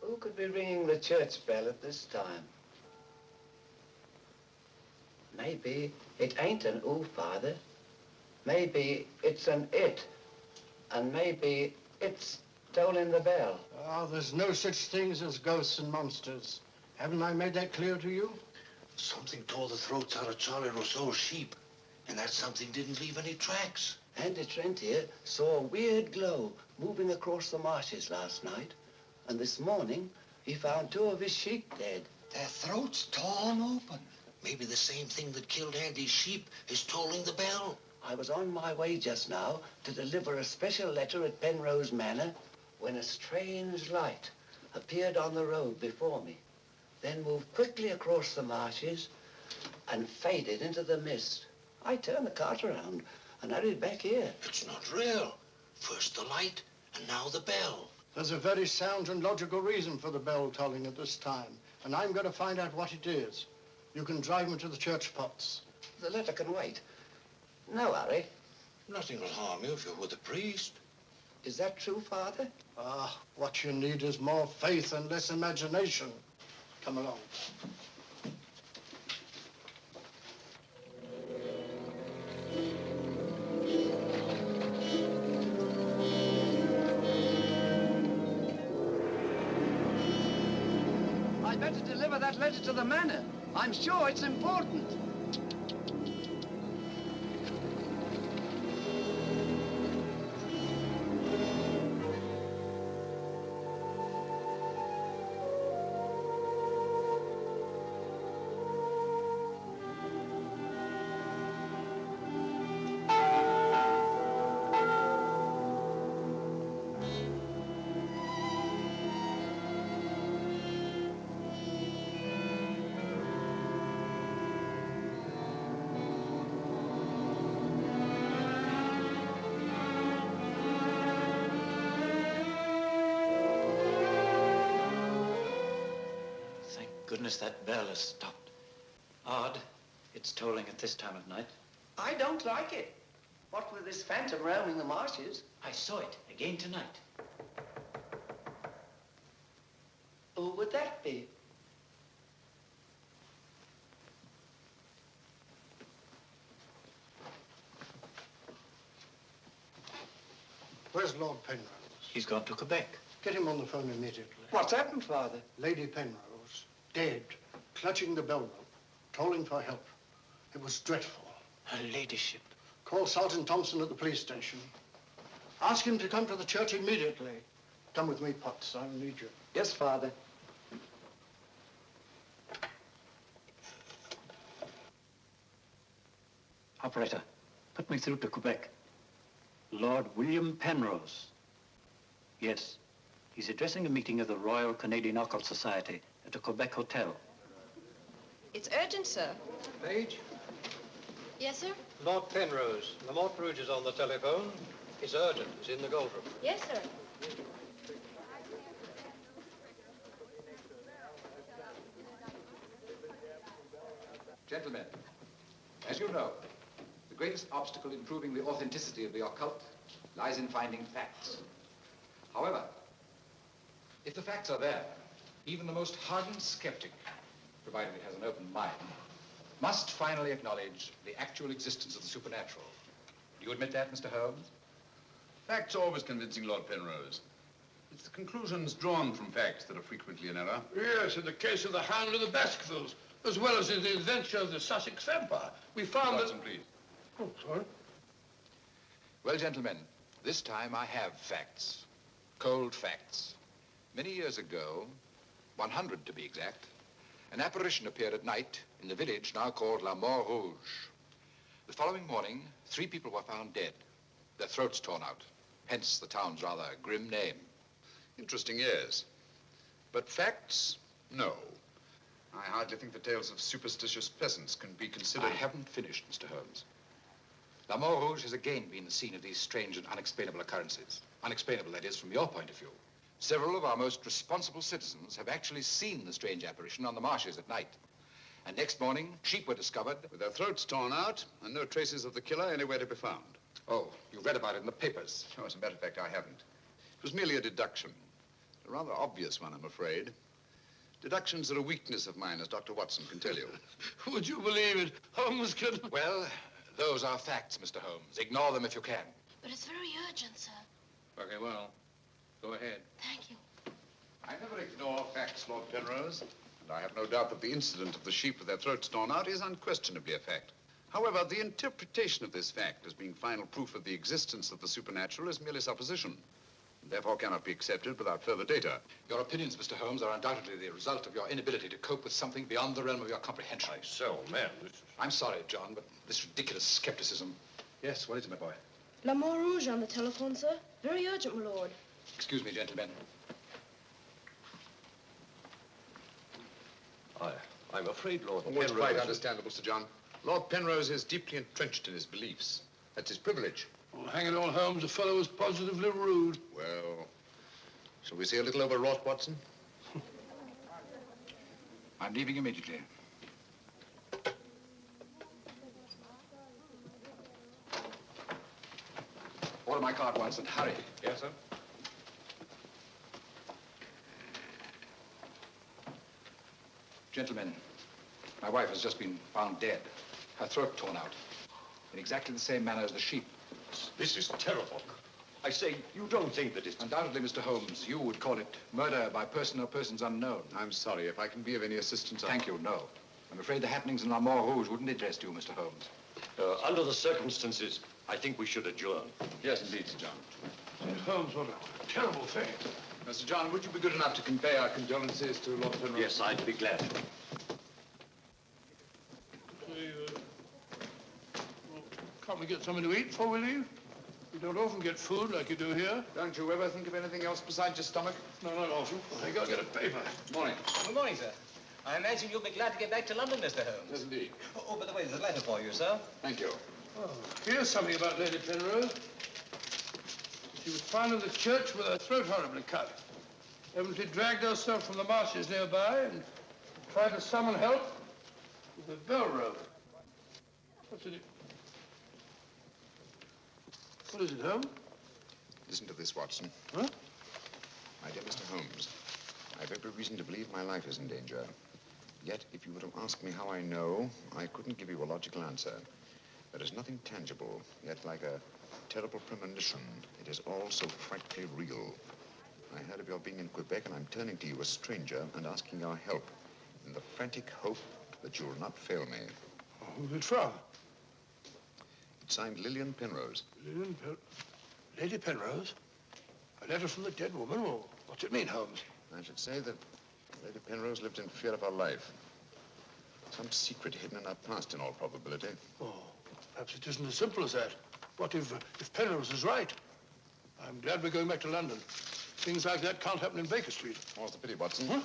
Who could be ringing the church bell at this time? Maybe it ain't an ooh, Father. Maybe it's an it. And maybe it's tolling the bell. Oh, there's no such things as ghosts and monsters. Haven't I made that clear to you? Something tore the throats out of Charlie Rousseau's sheep, and that something didn't leave any tracks. Andy Trent here saw a weird glow moving across the marshes last night. And this morning, he found 2 of his sheep dead. Their throats torn open. Maybe the same thing that killed Andy's sheep is tolling the bell. I was on my way just now to deliver a special letter at Penrose Manor when a strange light appeared on the road before me, then moved quickly across the marshes and faded into the mist. I turned the cart around and hurried back here. It's not real. First the light, and now the bell. There's a very sound and logical reason for the bell tolling at this time, and I'm going to find out what it is. You can drive me to the church pots. The letter can wait. No hurry. Nothing will harm you if you're with the priest. Is that true, Father? Ah, what you need is more faith and less imagination. Come along. I'd better deliver that letter to the manor. I'm sure it's important. Goodness, that bell has stopped. Odd. It's tolling at this time of night. I don't like it. What with this phantom roaming the marshes? I saw it again tonight. Who would that be? Where's Lord Penrose? He's gone to Quebec. Get him on the phone immediately. What's happened, Father? Lady Penrose, dead, clutching the bell rope, calling for help. It was dreadful. Her ladyship. Call Sergeant Thompson at the police station. Ask him to come to the church immediately. Come with me, Potts. I'll need you. Yes, Father. Operator, put me through to Quebec. Lord William Penrose. Yes, he's addressing a meeting of the Royal Canadian Occult Society at a Quebec hotel. It's urgent, sir. Page? Yes, sir? Lord Penrose. Lamont Rouge is on the telephone. It's urgent. It's in the Gold Room. Yes, sir. Gentlemen, as you know, the greatest obstacle in proving the authenticity of the occult lies in finding facts. However, if the facts are there, even the most hardened skeptic, provided it has an open mind, must finally acknowledge the actual existence of the supernatural. Do you admit that, Mr. Holmes? Facts are always convincing, Lord Penrose. It's the conclusions drawn from facts that are frequently in error. Yes, in the case of the Hound of the Baskervilles, as well as in the adventure of the Sussex Vampire, we found Watson, please. Oh, sorry. Well, gentlemen, this time I have facts. Cold facts. Many years ago, 100 to be exact, an apparition appeared at night in the village now called La Mort Rouge. The following morning, 3 people were found dead, their throats torn out, hence the town's rather grim name. Interesting, yes. But facts, no. I hardly think the tales of superstitious peasants can be considered... I haven't finished, Mr. Holmes. La Mort Rouge has again been the scene of these strange and unexplainable occurrences. Unexplainable, that is, from your point of view. Several of our most responsible citizens have actually seen the strange apparition on the marshes at night. And next morning, sheep were discovered... with their throats torn out and no traces of the killer anywhere to be found. Oh, you read about it in the papers. Oh, as a matter of fact, I haven't. It was merely a deduction. A rather obvious one, I'm afraid. Deductions are a weakness of mine, as Dr. Watson can tell you. Would you believe it? Holmes could... Well, those are facts, Mr. Holmes. Ignore them if you can. But it's very urgent, sir. Okay, well, go ahead. Thank you. I never ignore facts, Lord Penrose. And I have no doubt that the incident of the sheep with their throats torn out is unquestionably a fact. However, the interpretation of this fact as being final proof of the existence of the supernatural is merely supposition, and therefore cannot be accepted without further data. Your opinions, Mr. Holmes, are undoubtedly the result of your inability to cope with something beyond the realm of your comprehension. Myself, man. I'm sorry, John, but this ridiculous skepticism... Yes, what is it, my boy? La Mort Rouge on the telephone, sir. Very urgent, my lord. Excuse me, gentlemen. I'm afraid, Lord Well, it's quite understandable, Sir John. Lord Penrose is deeply entrenched in his beliefs. That's his privilege. Oh, hang it all, Holmes, the fellow was positively rude. Well, shall we see a little overwrought, Watson? I'm leaving immediately. Order my car at once and hurry. Yes, sir. Gentlemen, my wife has just been found dead. Her throat torn out. In exactly the same manner as the sheep. This is terrible. I say, you don't think that it's... Undoubtedly, Mr. Holmes, you would call it murder by person or persons unknown. I'm sorry. If I can be of any assistance... Thank you, no. I'm afraid the happenings in La Mort Rouge wouldn't interest you, Mr. Holmes. Under the circumstances, I think we should adjourn. Yes, indeed, Sir John. St. Holmes, what a terrible thing. Mr. John, would you be good enough to convey our condolences to Lord Penrose? Yes, I'd be glad. Can't we get something to eat before we leave? We don't often get food like you do here. Don't you ever think of anything else besides your stomach? No, not often. I gotta get a paper. Morning. Good morning, sir. I imagine you'll be glad to get back to London, Mr. Holmes. Yes, indeed. Oh, by the way, there's a letter for you, sir. Thank you. Oh, here's something about Lady Penrose. She was found in the church with her throat horribly cut. Evidently dragged herself from the marshes nearby and tried to summon help with a bell rope. What's it? What is it, Holmes? Listen to this, Watson. Huh? My dear Mr. Holmes, I've every reason to believe my life is in danger. Yet, if you were to ask me how I know, I couldn't give you a logical answer. There is nothing tangible, yet like a terrible premonition. It is all so frightfully real. I heard of your being in Quebec, and I'm turning to you, a stranger, and asking your help in the frantic hope that you'll not fail me. Oh, who's it from? It's signed Lillian Penrose. Lady Penrose? A letter from the dead woman? Well, what's it mean, Holmes? I should say that Lady Penrose lived in fear of her life. Some secret hidden in her past, in all probability. Oh, perhaps it isn't as simple as that. What if Penrose is right? I'm glad we're going back to London. Things like that can't happen in Baker Street. More's the pity, Watson. Huh?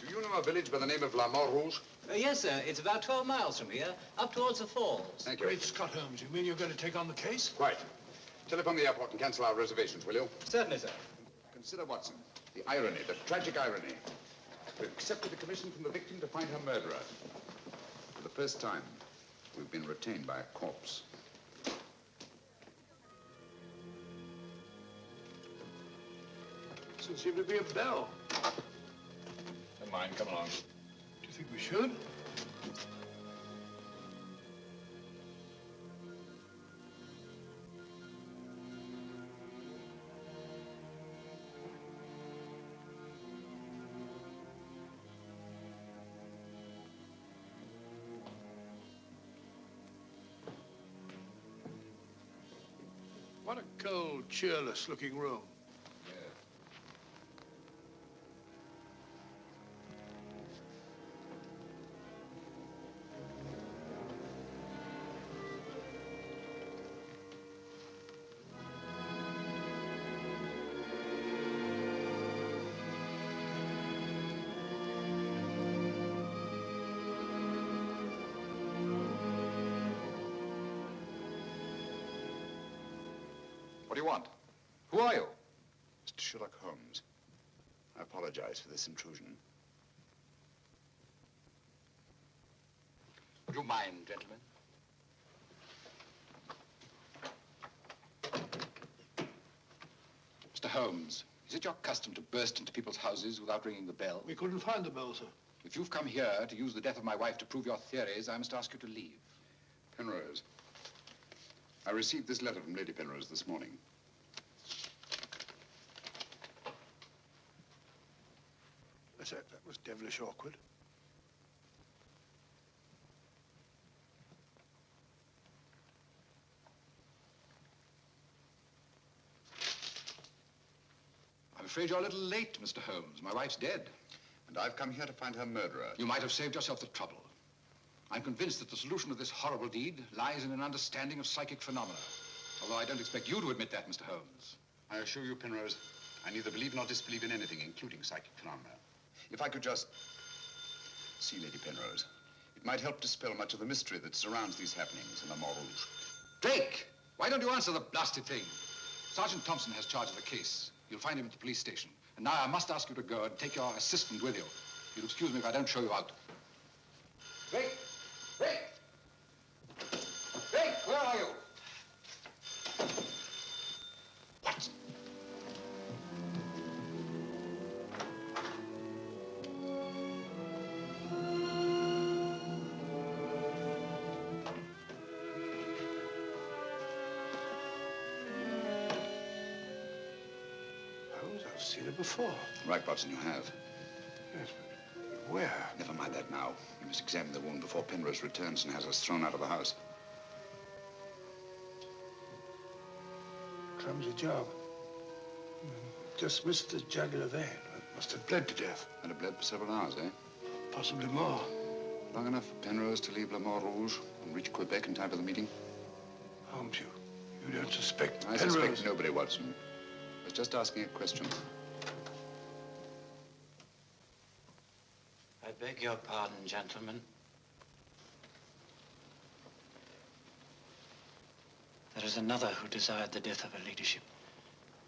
Do you know a village by the name of La Rouge? Yes, sir. It's about 12 miles from here, up towards the falls. Thank you. Great Scott, Holmes. You mean you're going to take on the case? Quite. Telephone the airport and cancel our reservations, will you? Certainly, sir. Consider, Watson, the irony, the tragic irony. We've accepted a commission from the victim to find her murderer. For the first time, we've been retained by a corpse. Doesn't seem to be a bell. Never mind, come along. Do you think we should? What a cold, cheerless-looking room. What do you want? Who are you? Mr. Sherlock Holmes. I apologize for this intrusion. Would you mind, gentlemen? Mr. Holmes, is it your custom to burst into people's houses without ringing the bell? We couldn't find the bell, sir. If you've come here to use the death of my wife to prove your theories, I must ask you to leave. Penrose. I received this letter from Lady Penrose this morning. That was devilish awkward. I'm afraid you're a little late, Mr. Holmes. My wife's dead. And I've come here to find her murderer. You might have saved yourself the trouble. I'm convinced that the solution of this horrible deed lies in an understanding of psychic phenomena. Although I don't expect you to admit that, Mr. Holmes. I assure you, Penrose, I neither believe nor disbelieve in anything, including psychic phenomena. If I could just see Lady Penrose, it might help dispel much of the mystery that surrounds these happenings in the Rouge. Drake! Why don't you answer the blasted thing? Sergeant Thompson has charge of the case. You'll find him at the police station. And now I must ask you to go and take your assistant with you. You'll excuse me if I don't show you out. Drake! Drake! Drake, where are you? What? Holmes, I've seen it before. Right, Watson, you have. Yes, but where? Never mind that now. You must examine the wound before Penrose returns and has us thrown out of the house. Clumsy job. Just missed the jugular vein. It must have bled to death. And it bled for several hours, eh? Possibly more. Long enough for Penrose to leave Le Rouge and reach Quebec in time for the meeting? Holmes, you don't suspect I Penrose? suspect nobody, Watson. I was just asking a question. I beg your pardon, gentlemen. There is another who desired the death of her ladyship.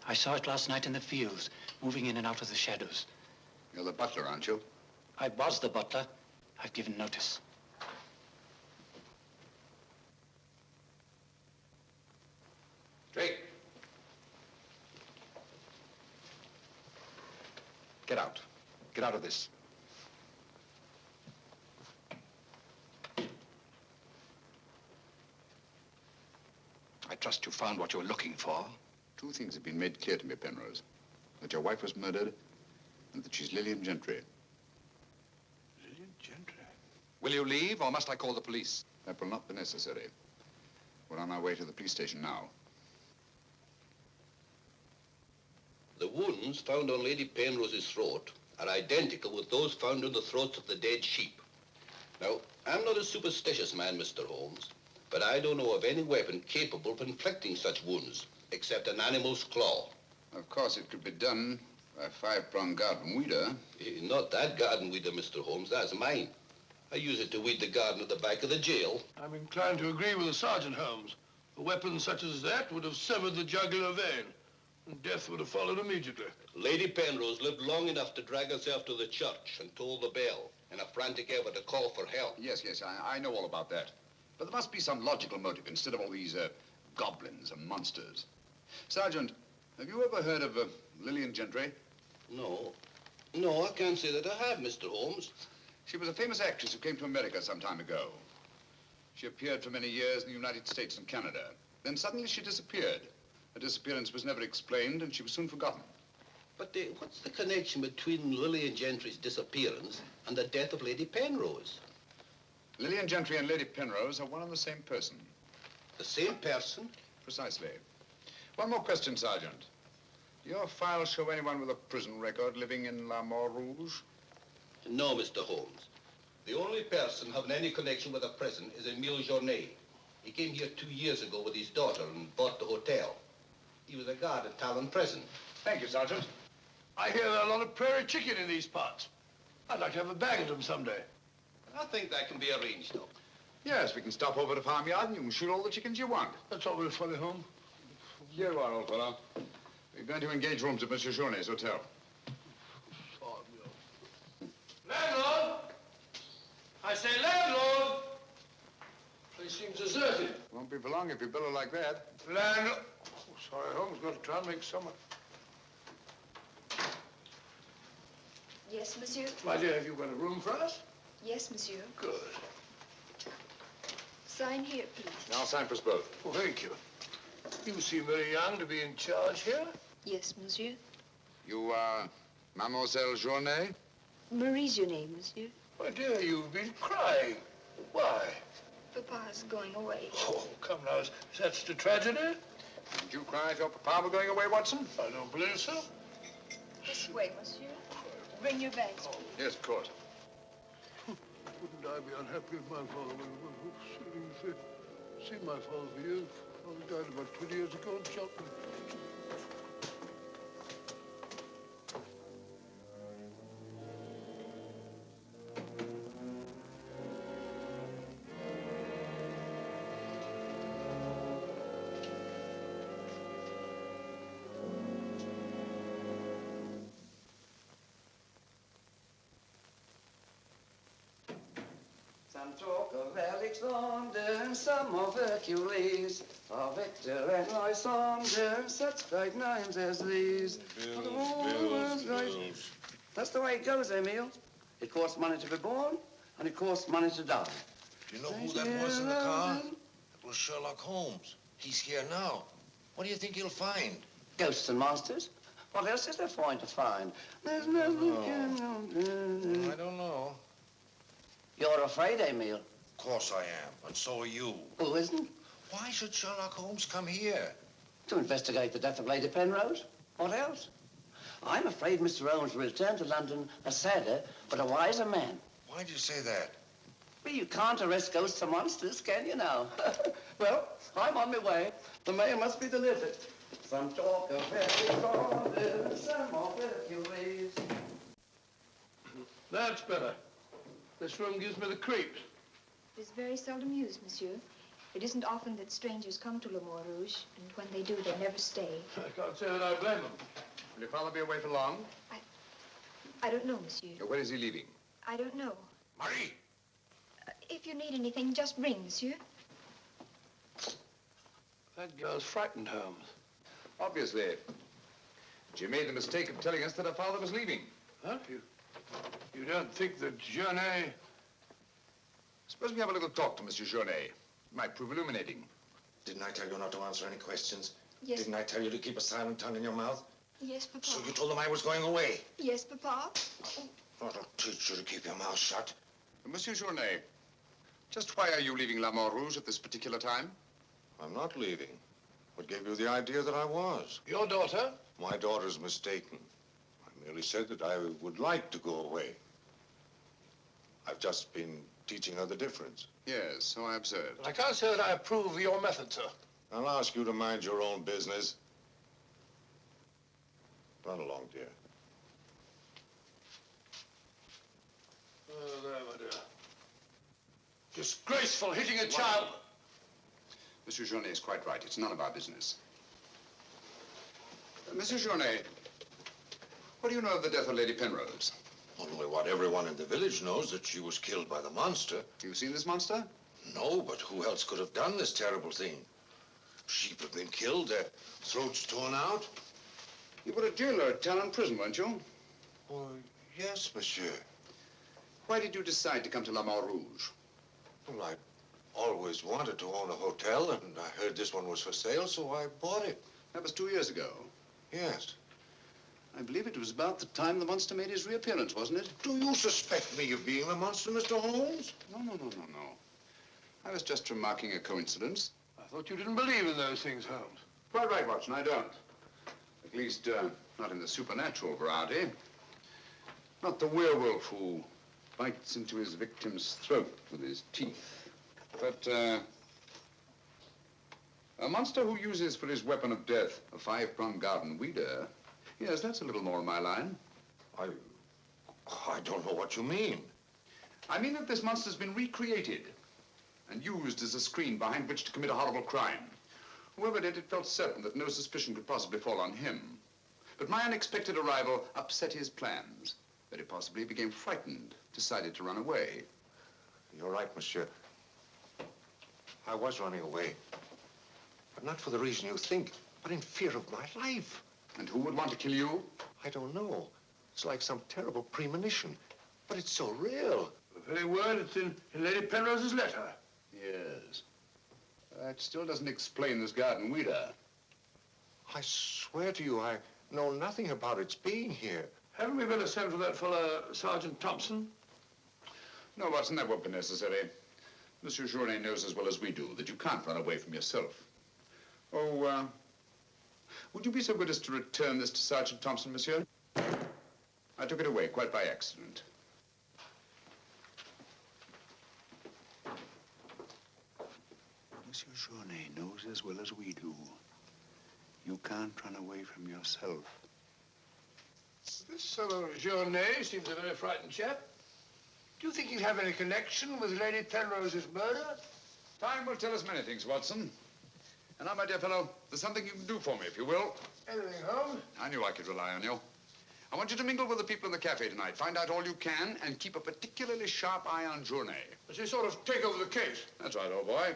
I saw it last night in the fields, moving in and out of the shadows. You're the butler, aren't you? I was the butler. I've given notice. Drake! Get out. Get out of this. trust you found what you were looking for. Two things have been made clear to me, Penrose. That your wife was murdered and that she's Lillian Gentry. Lillian Gentry? Will you leave, or must I call the police? That will not be necessary. We're on our way to the police station now. The wounds found on Lady Penrose's throat are identical with those found on the throats of the dead sheep. Now, I'm not a superstitious man, Mr. Holmes, but I don't know of any weapon capable of inflicting such wounds, except an animal's claw. Of course, it could be done by a five-pronged garden weeder. Not that garden weeder, Mr. Holmes. That's mine. I use it to weed the garden at the back of the jail. I'm inclined to agree with the Sergeant, Holmes. A weapon such as that would have severed the jugular vein, and death would have followed immediately. Lady Penrose lived long enough to drag herself to the church and toll the bell in a frantic effort to call for help. Yes, I know all about that. But there must be some logical motive instead of all these goblins and monsters. Sergeant, have you ever heard of Lillian Gentry? No, I can't say that I have, Mr. Holmes. She was a famous actress who came to America some time ago. She appeared for many years in the United States and Canada. Then suddenly she disappeared. Her disappearance was never explained, and she was soon forgotten. But what's the connection between Lillian Gentry's disappearance and the death of Lady Penrose? Lillian Gentry and Lady Penrose are one and the same person. The same person? Precisely. One more question, Sergeant. Do your files show anyone with a prison record living in La Mort Rouge? No, Mr. Holmes. The only person having any connection with a prison is Emile Journet. He came here 2 years ago with his daughter and bought the hotel. He was a guard at Talon Prison. Thank you, Sergeant. I hear there are a lot of prairie chicken in these parts. I'd like to have a bag of them someday. I think that can be arranged, though. Yes, we can stop over at the farmyard and you can shoot all the chickens you want. That's all very funny, Holmes. Here you are, old fellow. We're going to engage rooms at Monsieur Journet's hotel. Landlord! I say landlord! Place seems deserted. Won't be for long if you billow like that. Landlord! Oh, sorry, Holmes. Got to try and make summer. Yes, monsieur? My dear, have you got a room for us? Yes, monsieur. Good. Sign here, please. I'll sign for us both. Oh, thank you. You seem very young to be in charge here. Yes, monsieur. You are Mademoiselle Journet? Marie's your name, monsieur. My dear, you've been crying. Why? Papa's going away. Oh, come now. Is that such a tragedy? Did you cry if your papa were going away, Watson? I don't believe so. This way, monsieur. Bring your bags, please. Yes, of course. Wouldn't I be unhappy if my father were seen my father for years? Father died about 20 years ago in Cheltenham. Some talk of Alexander, some of Hercules, of Hector and Lysander, such great names as these. Bills. That's the way it goes, Emile. It costs money to be born, and it costs money to die. Do you know who that was in the car? It was Sherlock Holmes. He's here now. What do you think he'll find? Ghosts and monsters. What else is there for him to find? There's nothing. I don't know. You're afraid, Emile? Of course I am, and so are you. Who isn't? Why should Sherlock Holmes come here? To investigate the death of Lady Penrose. What else? I'm afraid Mr. Holmes will return to London a sadder, but a wiser man. Why'd you say that? Well, you can't arrest ghosts and monsters, can you now? Well, I'm on my way. The mail must be delivered. Some talk of Alexander, some of Hercules. That's better. This room gives me the creeps. It is very seldom used, monsieur. It isn't often that strangers come to Le Mort Rouge, and when they do, they never stay. I can't say that I blame them. Will your father be away for long? I don't know, monsieur. When is he leaving? I don't know. Marie! If you need anything, just ring, monsieur. That girl's frightened, Holmes. Obviously. She made the mistake of telling us that her father was leaving. Huh? You don't think that Journet... Suppose we have a little talk to Monsieur Journet. It might prove illuminating. Didn't I tell you not to answer any questions? Yes. Didn't I tell you to keep a silent tongue in your mouth? Yes, Papa. So you told them I was going away? Yes, Papa. That'll teach you to keep your mouth shut. Monsieur Journet, just why are you leaving La Mort Rouge at this particular time? I'm not leaving. What gave you the idea that I was? Your daughter? My daughter's mistaken. I merely said that I would like to go away. I've just been teaching her the difference. Yes, so I observed. I can't say that I approve of your method, sir. I'll ask you to mind your own business. Run along, dear. Oh, there, my dear. Disgraceful, hitting a child. Monsieur Journet is quite right. It's none of our business. Monsieur Journet, what do you know of the death of Lady Penrose? Only what everyone in the village knows, that she was killed by the monster. You've seen this monster? No, but who else could have done this terrible thing? Sheep have been killed, their throats torn out. You were a jailer at Talon prison, weren't you? Oh, yes, monsieur. Why did you decide to come to La Mort Rouge? Well, I always wanted to own a hotel, and I heard this one was for sale, so I bought it. That was 2 years ago. Yes. I believe it was about the time the monster made his reappearance, wasn't it? Do you suspect me of being the monster, Mr. Holmes? No. I was just remarking a coincidence. I thought you didn't believe in those things, Holmes. Quite right, Watson, I don't. At least, not in the supernatural variety. Not the werewolf who bites into his victim's throat with his teeth. But, a monster who uses for his weapon of death a 5-pronged garden weeder, yes, that's a little more in my line. I don't know what you mean. I mean that this monster's been recreated and used as a screen behind which to commit a horrible crime. Whoever did it felt certain that no suspicion could possibly fall on him. But my unexpected arrival upset his plans. Very possibly he became frightened, decided to run away. You're right, monsieur. I was running away. But not for the reason you think, but in fear of my life. And who would want to kill you? I don't know. It's like some terrible premonition. But it's so real. The very word, it's in Lady Penrose's letter. Yes. That still doesn't explain this garden weeder. I swear to you, I know nothing about its being here. Haven't we better send for that fellow, Sergeant Thompson? No, Watson, that won't be necessary. Monsieur Journet knows as well as we do that you can't run away from yourself. Oh, would you be so good as to return this to Sergeant Thompson, monsieur? I took it away quite by accident. Monsieur Journet knows as well as we do. You can't run away from yourself. This fellow Journet seems a very frightened chap. Do you think he'd have any connection with Lady Penrose's murder? Time will tell us many things, Watson. And now, my dear fellow, there's something you can do for me, if you will. Anything, Holmes? I knew I could rely on you. I want you to mingle with the people in the cafe tonight. Find out all you can and keep a particularly sharp eye on Journet. As you sort of take over the case. That's right, old boy.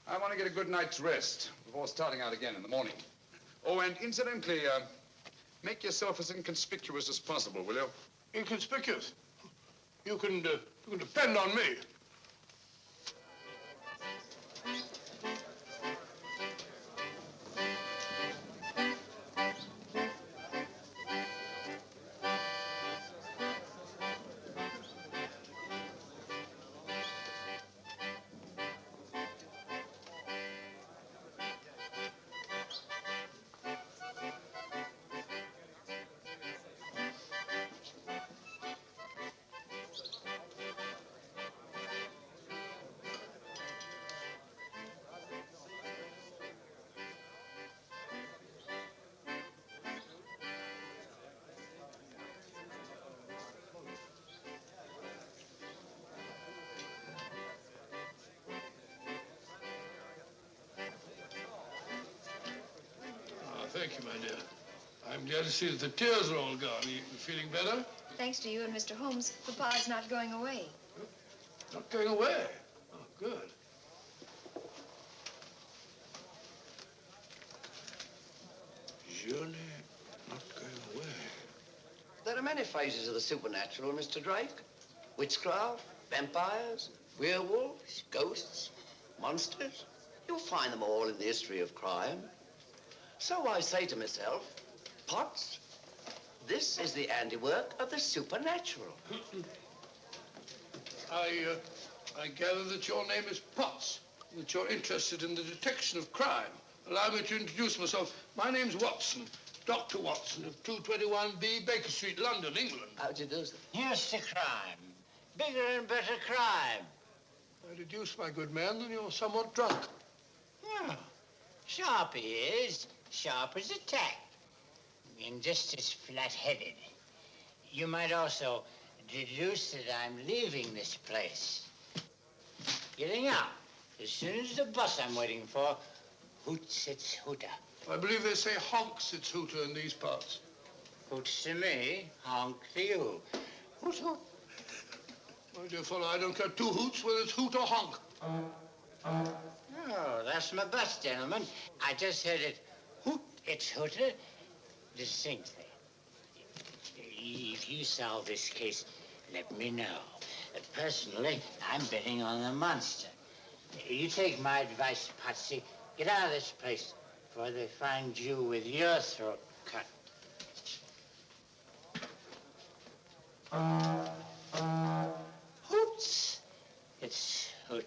I want to get a good night's rest before starting out again in the morning. Oh, and incidentally, make yourself as inconspicuous as possible, will you? Inconspicuous? You can depend on me. Thank you, my dear. I'm glad to see that the tears are all gone. Are you feeling better? Thanks to you and Mr. Holmes, Papa's not going away. Not going away? Oh, good. Journet not going away. There are many phases of the supernatural, Mr. Drake. Witchcraft, vampires, werewolves, ghosts, monsters. You'll find them all in the history of crime. So I say to myself, Potts, this is the handiwork of the supernatural. I gather that your name is Potts, that you're interested in the detection of crime. Allow me to introduce myself. My name's Watson, Dr. Watson of 221B Baker Street, London, England. How do you do, sir? Here's to crime. Bigger and better crime. I deduce, my good man, that you're somewhat drunk. Yeah. Sharp he is, sharp as a tack, and just as flat-headed. You might also deduce that I'm leaving this place. Getting out as soon as the bus I'm waiting for hoots its hooter. I believe they say honks its hooter in these parts. Hoots to me, honk to you. Hoot, hoot. My dear fellow, I don't care two hoots whether it's hoot or honk. Oh, that's my bus, gentlemen. I just heard it hoot its hooter distinctly. If you solve this case, let me know. Personally, I'm betting on the monster. You take my advice, Patsy. Get out of this place before they find you with your throat cut. Hoots its hooter.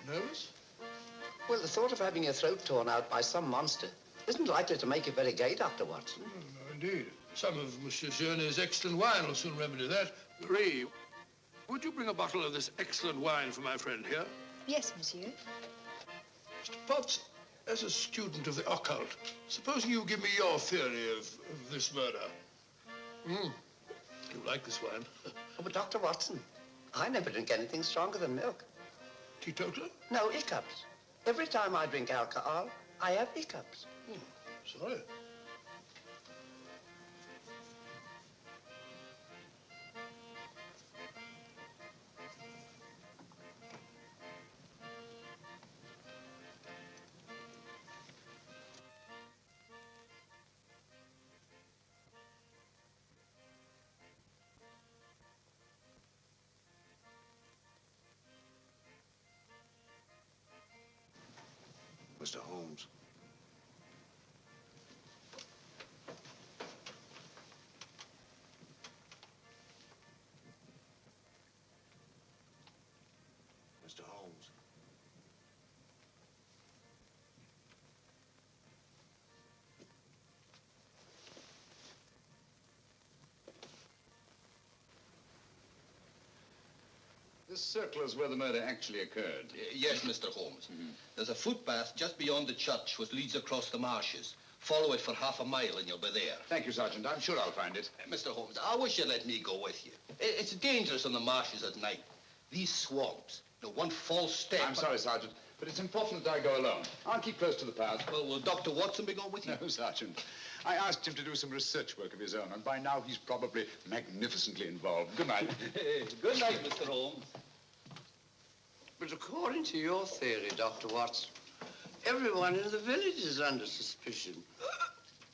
Nervous? Well, the thought of having your throat torn out by some monster isn't likely to make you very gay, Dr. Watson. No, indeed. Some of Monsieur Journet's excellent wine will soon remedy that. Marie, would you bring a bottle of this excellent wine for my friend here? Yes, monsieur. Mr. Potts, as a student of the occult, supposing you give me your theory of this murder. You like this wine? Oh, but Dr. Watson, I never drink anything stronger than milk. Teetotaler? No, hiccups. Every time I drink alcohol, I have hiccups. Sorry. Mr. Holmes. Mr. Holmes. This circle is where the murder actually occurred. Yes, Mr. Holmes. There's a footpath just beyond the church which leads across the marshes. Follow it for half a mile and you'll be there. Thank you, Sergeant. I'm sure I'll find it. Mr. Holmes, I wish you'd let me go with you. It's dangerous on the marshes at night. These swamps, one false step... I'm sorry, Sergeant, but it's important that I go alone. I'll keep close to the path. Well, will Dr. Watson be going with you? No, Sergeant. I asked him to do some research work of his own, and by now he's probably magnificently involved. Good night. Good night, Mr. Holmes. But according to your theory, Dr. Watson, everyone in the village is under suspicion.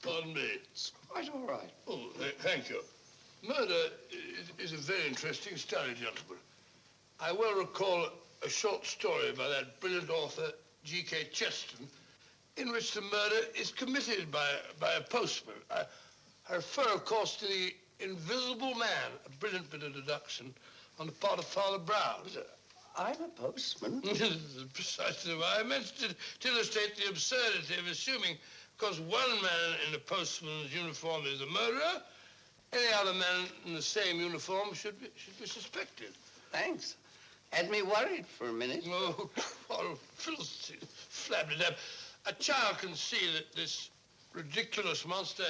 Pardon me. It's quite all right. Oh, thank you. Murder is a very interesting study, gentlemen. I well recall a short story by that brilliant author, G.K. Chesterton, in which the murder is committed by a postman. I refer, of course, to the Invisible Man, a brilliant bit of deduction on the part of Father Brown. I'm a postman. Precisely why I mentioned it, to illustrate the absurdity of assuming because one man in a postman's uniform is a murderer, any other man in the same uniform should be suspected. Thanks. Had me worried for a minute. Oh, Philistine, flabbed it up. A child can see that this ridiculous monster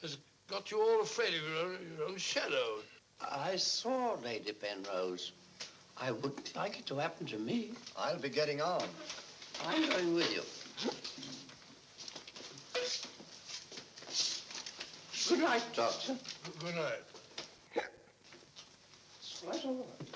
has got you all afraid of your own shadow. I saw Lady Penrose. I wouldn't like it to happen to me. I'll be getting on. I'm going with you. Good night, Doctor. Good night. It's right all right.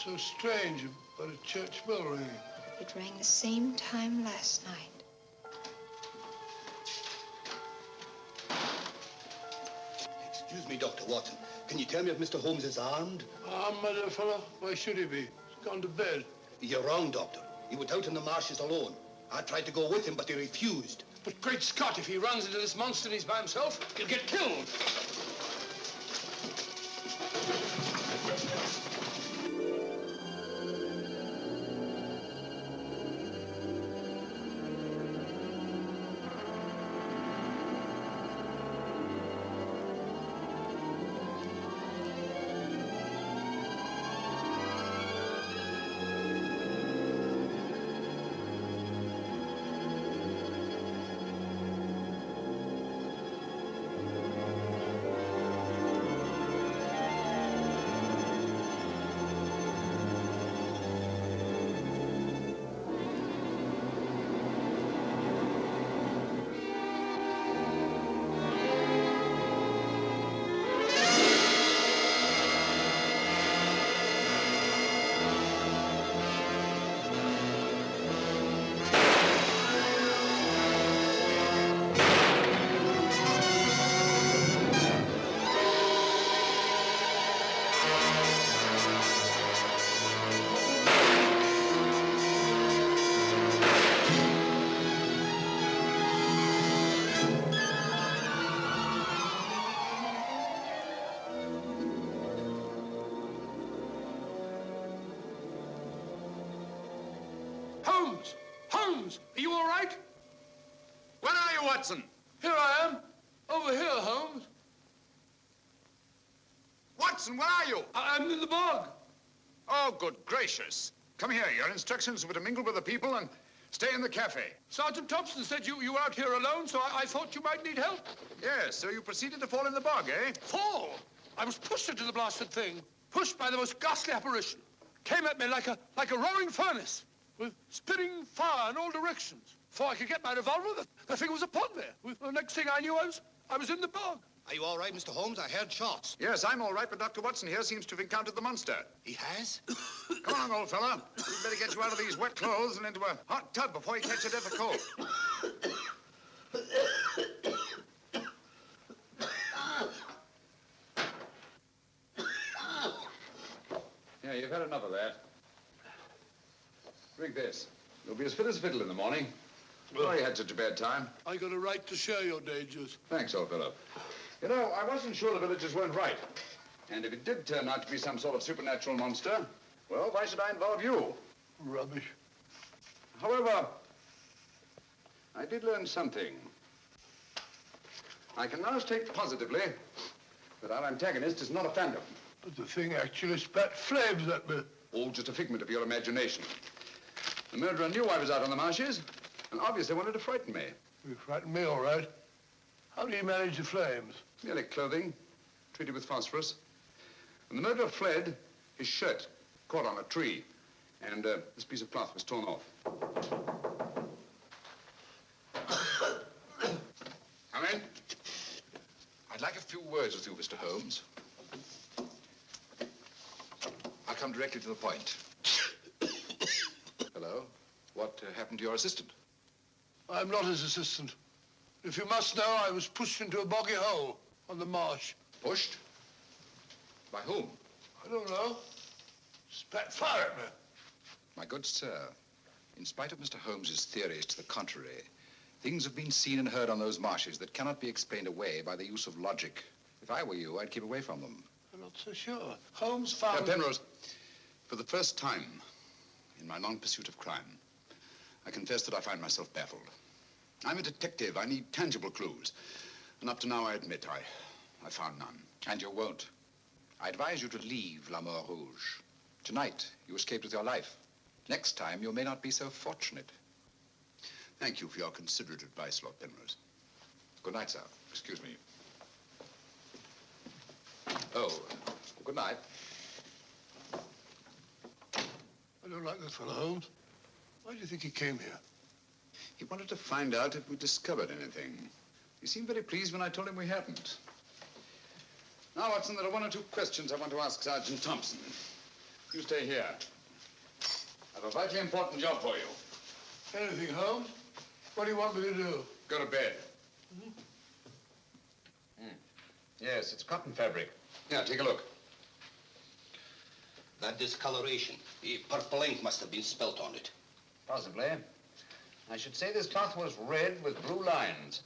So strange about a church bell ringing. It rang the same time last night. Excuse me, Dr. Watson. Can you tell me if Mr. Holmes is armed? Armed, my dear fellow? Why should he be? He's gone to bed. You're wrong, Doctor. He went out in the marshes alone. I tried to go with him, but he refused. But great Scott, if he runs into this monster and he's by himself, he'll get killed. Holmes! Holmes! Are you all right? Where are you, Watson? Here I am. Over here, Holmes. Watson, where are you? I'm in the bog. Oh, good gracious. Come here. Your instructions were to mingle with the people and stay in the cafe. Sergeant Thompson said you were out here alone, so I thought you might need help. Yes, so you proceeded to fall in the bog, eh? Fall? I was pushed into the blasted thing. Pushed by the most ghastly apparition. Came at me like a roaring furnace, with spitting fire in all directions. Before I could get my revolver, the thing was upon me. The next thing I knew, I was in the bog. Are you all right, Mr. Holmes? I heard shots. Yes, I'm all right, but Dr. Watson here seems to have encountered the monster. He has? Come along, old fella. We'd better get you out of these wet clothes and into a hot tub before you catch a death of cold. Yeah, you've had enough of that. Drink this. You'll be as fit as a fiddle in the morning. Oh, you had such a bad time. I got a right to share your dangers. Thanks, old fellow. You know, I wasn't sure the villagers weren't right. And if it did turn out to be some sort of supernatural monster, well, why should I involve you? Rubbish. However, I did learn something. I can now state positively that our antagonist is not a phantom. But the thing actually spat flames at me. All just a figment of your imagination. The murderer knew I was out on the marshes, and obviously wanted to frighten me. You frightened me, all right. How do you manage the flames? Merely clothing, treated with phosphorus. When the murderer fled, his shirt caught on a tree, and this piece of cloth was torn off. Come in. I'd like a few words with you, Mr. Holmes. I'll come directly to the point. Hello? What happened to your assistant? I'm not his assistant. If you must know, I was pushed into a boggy hole on the marsh. Pushed? By whom? I don't know. Spat fire at me. My good sir, in spite of Mr. Holmes's theories to the contrary, things have been seen and heard on those marshes that cannot be explained away by the use of logic. If I were you, I'd keep away from them. I'm not so sure. Holmes found... Penrose, for the first time in my long pursuit of crime, I confess that I find myself baffled. I'm a detective. I need tangible clues. And up to now, I admit, I found none. And you won't. I advise you to leave La Mort Rouge. Tonight, you escaped with your life. Next time, you may not be so fortunate. Thank you for your considerate advice, Lord Penrose. Good night, sir. Excuse me. Oh, good night. I don't like that fellow, Holmes. Why do you think he came here? He wanted to find out if we discovered anything. He seemed very pleased when I told him we hadn't. Now, Watson, there are one or two questions I want to ask Sergeant Thompson. You stay here. I have a vitally important job for you. Anything, Holmes? What do you want me to do? Go to bed. Yes, it's cotton fabric. Yeah, take a look. That discoloration. The purple ink must have been spelt on it. Possibly. I should say this cloth was red with blue lines.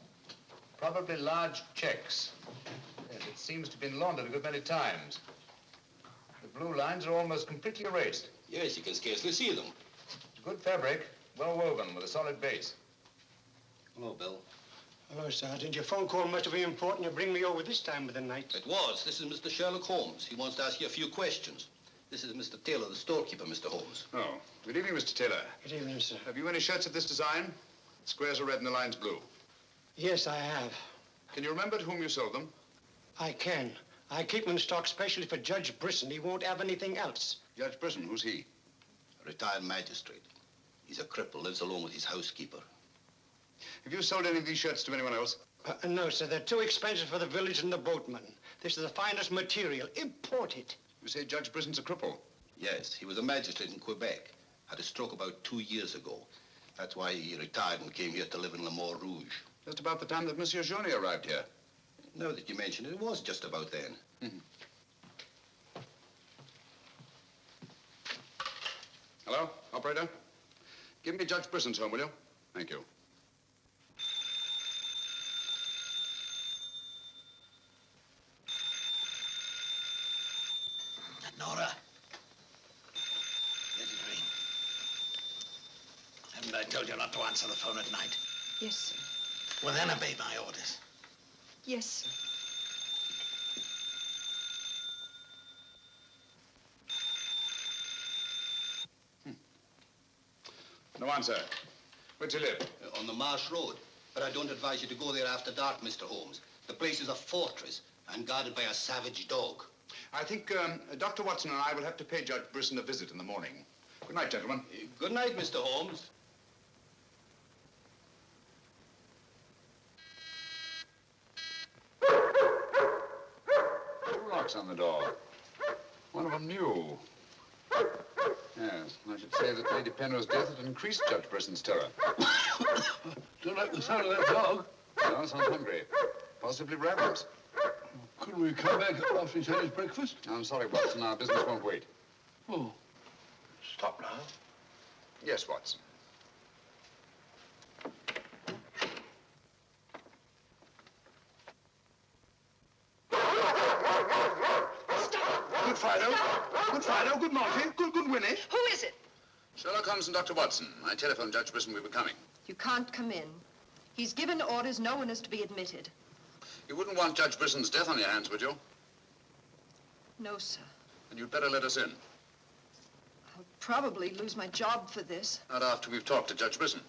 Probably large checks. Yes, it seems to have been laundered a good many times. The blue lines are almost completely erased. Yes, you can scarcely see them. Good fabric, well woven with a solid base. Hello, Bill. Hello, Sergeant. Your phone call must have been important. You bring me over this time of the night. It was. This is Mr. Sherlock Holmes. He wants to ask you a few questions. This is Mr. Taylor, the storekeeper, Mr. Holmes. Oh, good evening, Mr. Taylor. Good evening, sir. Have you any shirts of this design? The squares are red and the lines blue. Yes, I have. Can you remember to whom you sold them? I can. I keep them in stock specially for Judge Brisson. He won't have anything else. Judge Brisson, who's he? A retired magistrate. He's a cripple, lives alone with his housekeeper. Have you sold any of these shirts to anyone else? No, sir. They're too expensive for the village and the boatmen. This is the finest material, imported. You say Judge Brisson's a cripple? Yes, he was a magistrate in Quebec. Had a stroke about 2 years ago. That's why he retired and came here to live in Le Mort Rouge. Just about the time that Monsieur Journey arrived here. Now that you mention it, it was just about then. Hello, operator? Give me Judge Brisson's home, will you? Thank you. Nora. Let it ring. Haven't I told you not to answer the phone at night? Yes, sir. Well, then obey my orders. Yes, sir. No answer. Where'd you live? On the Marsh Road. But I don't advise you to go there after dark, Mr. Holmes. The place is a fortress and guarded by a savage dog. I think Dr. Watson and I will have to pay Judge Brisson a visit in the morning. Good night, gentlemen. Good night, Mr. Holmes. Two locks on the door. One of them new. Yes, I should say that Lady Penrose's death had increased Judge Brisson's terror. Don't like the sound of that dog. No, sounds hungry. Possibly ravenous. Couldn't we come back after he's had his breakfast? I'm sorry, Watson. Our business won't wait. Oh. Stop now. Yes, Watson. Good Fido. Good Fido. Good Monty. Good Winnie. Who is it? Sherlock Holmes and Dr. Watson. I telephoned Judge Brisson we were coming. You can't come in. He's given orders no one is to be admitted. You wouldn't want Judge Brisson's death on your hands, would you? No, sir. Then you'd better let us in. I'll probably lose my job for this. Not after we've talked to Judge Brisson.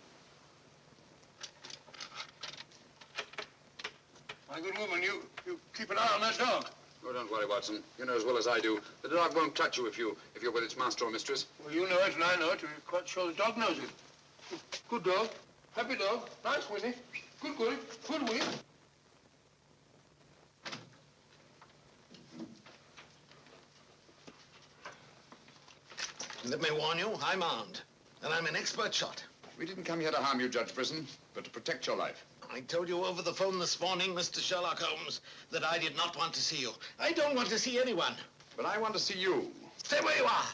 My good woman, you keep an eye on that dog. Oh, don't worry, Watson. You know as well as I do. The dog won't touch you if you're with its master or mistress. Well, you know it and I know it. We're quite sure the dog knows it. Good dog. Happy dog. Nice, Winnie. Good Winnie. Let me warn you, I'm armed. And I'm an expert shot. We didn't come here to harm you, Judge Brisson, but to protect your life. I told you over the phone this morning, Mr. Sherlock Holmes, that I did not want to see you. I don't want to see anyone. But I want to see you. Stay where you are.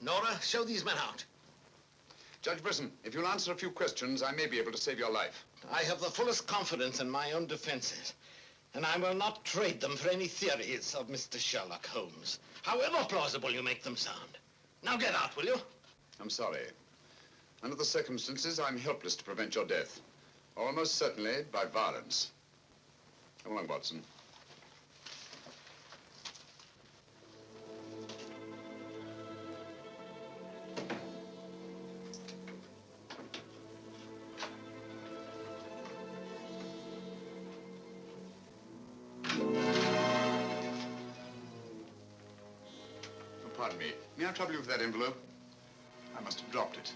Nora, show these men out. Judge Brisson, if you'll answer a few questions, I may be able to save your life. I have the fullest confidence in my own defenses, and I will not trade them for any theories of Mr. Sherlock Holmes, however plausible you make them sound. Now get out, will you? I'm sorry. Under the circumstances, I'm helpless to prevent your death. Almost certainly by violence. Come along, Watson. Pardon me. May I trouble you with that envelope? I must have dropped it.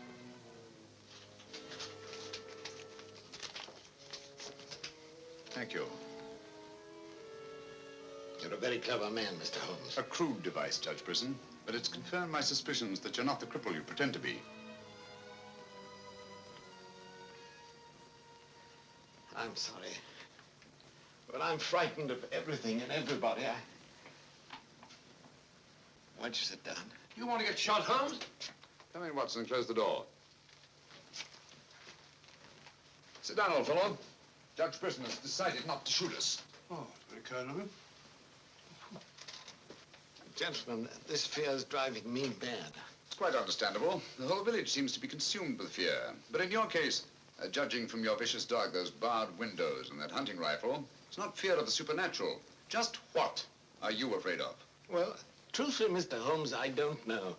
Thank you. You're a very clever man, Mr. Holmes. A crude device, Judge Brisson, but it's confirmed my suspicions that you're not the cripple you pretend to be. I'm sorry. But I'm frightened of everything and everybody. Why don't you sit down? You want to get shot, Holmes? Come in, Watson, and close the door. Sit down, old fellow. Judge Brisson has decided not to shoot us. Oh, very kind of him. Gentlemen, this fear is driving me mad. It's quite understandable. The whole village seems to be consumed with fear. But in your case, judging from your vicious dog, those barred windows, and that hunting rifle, it's not fear of the supernatural. Just what are you afraid of? Well, truthfully, Mr. Holmes, I don't know.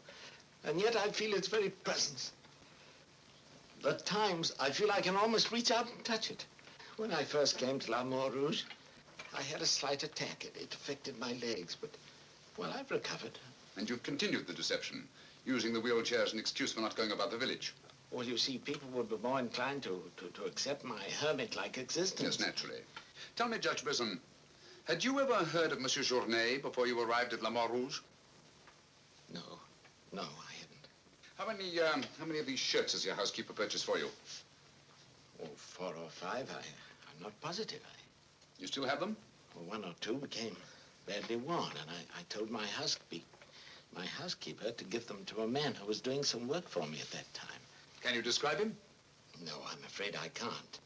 And yet I feel its very presence. At times, I feel I can almost reach out and touch it. When I first came to La Mort Rouge, I had a slight attack. It affected my legs, but, well, I've recovered. And you've continued the deception, using the wheelchair as an excuse for not going about the village. Well, you see, people would be more inclined to accept my hermit-like existence. Yes, naturally. Tell me, Judge Brisson, had you ever heard of Monsieur Journet before you arrived at La Mort Rouge? No, I hadn't. How many of these shirts has your housekeeper purchased for you? Oh, 4 or 5. I'm not positive. You still have them? Well, 1 or 2 became badly worn, and I told my housekeeper to give them to a man who was doing some work for me at that time. Can you describe him? No, I'm afraid I can't.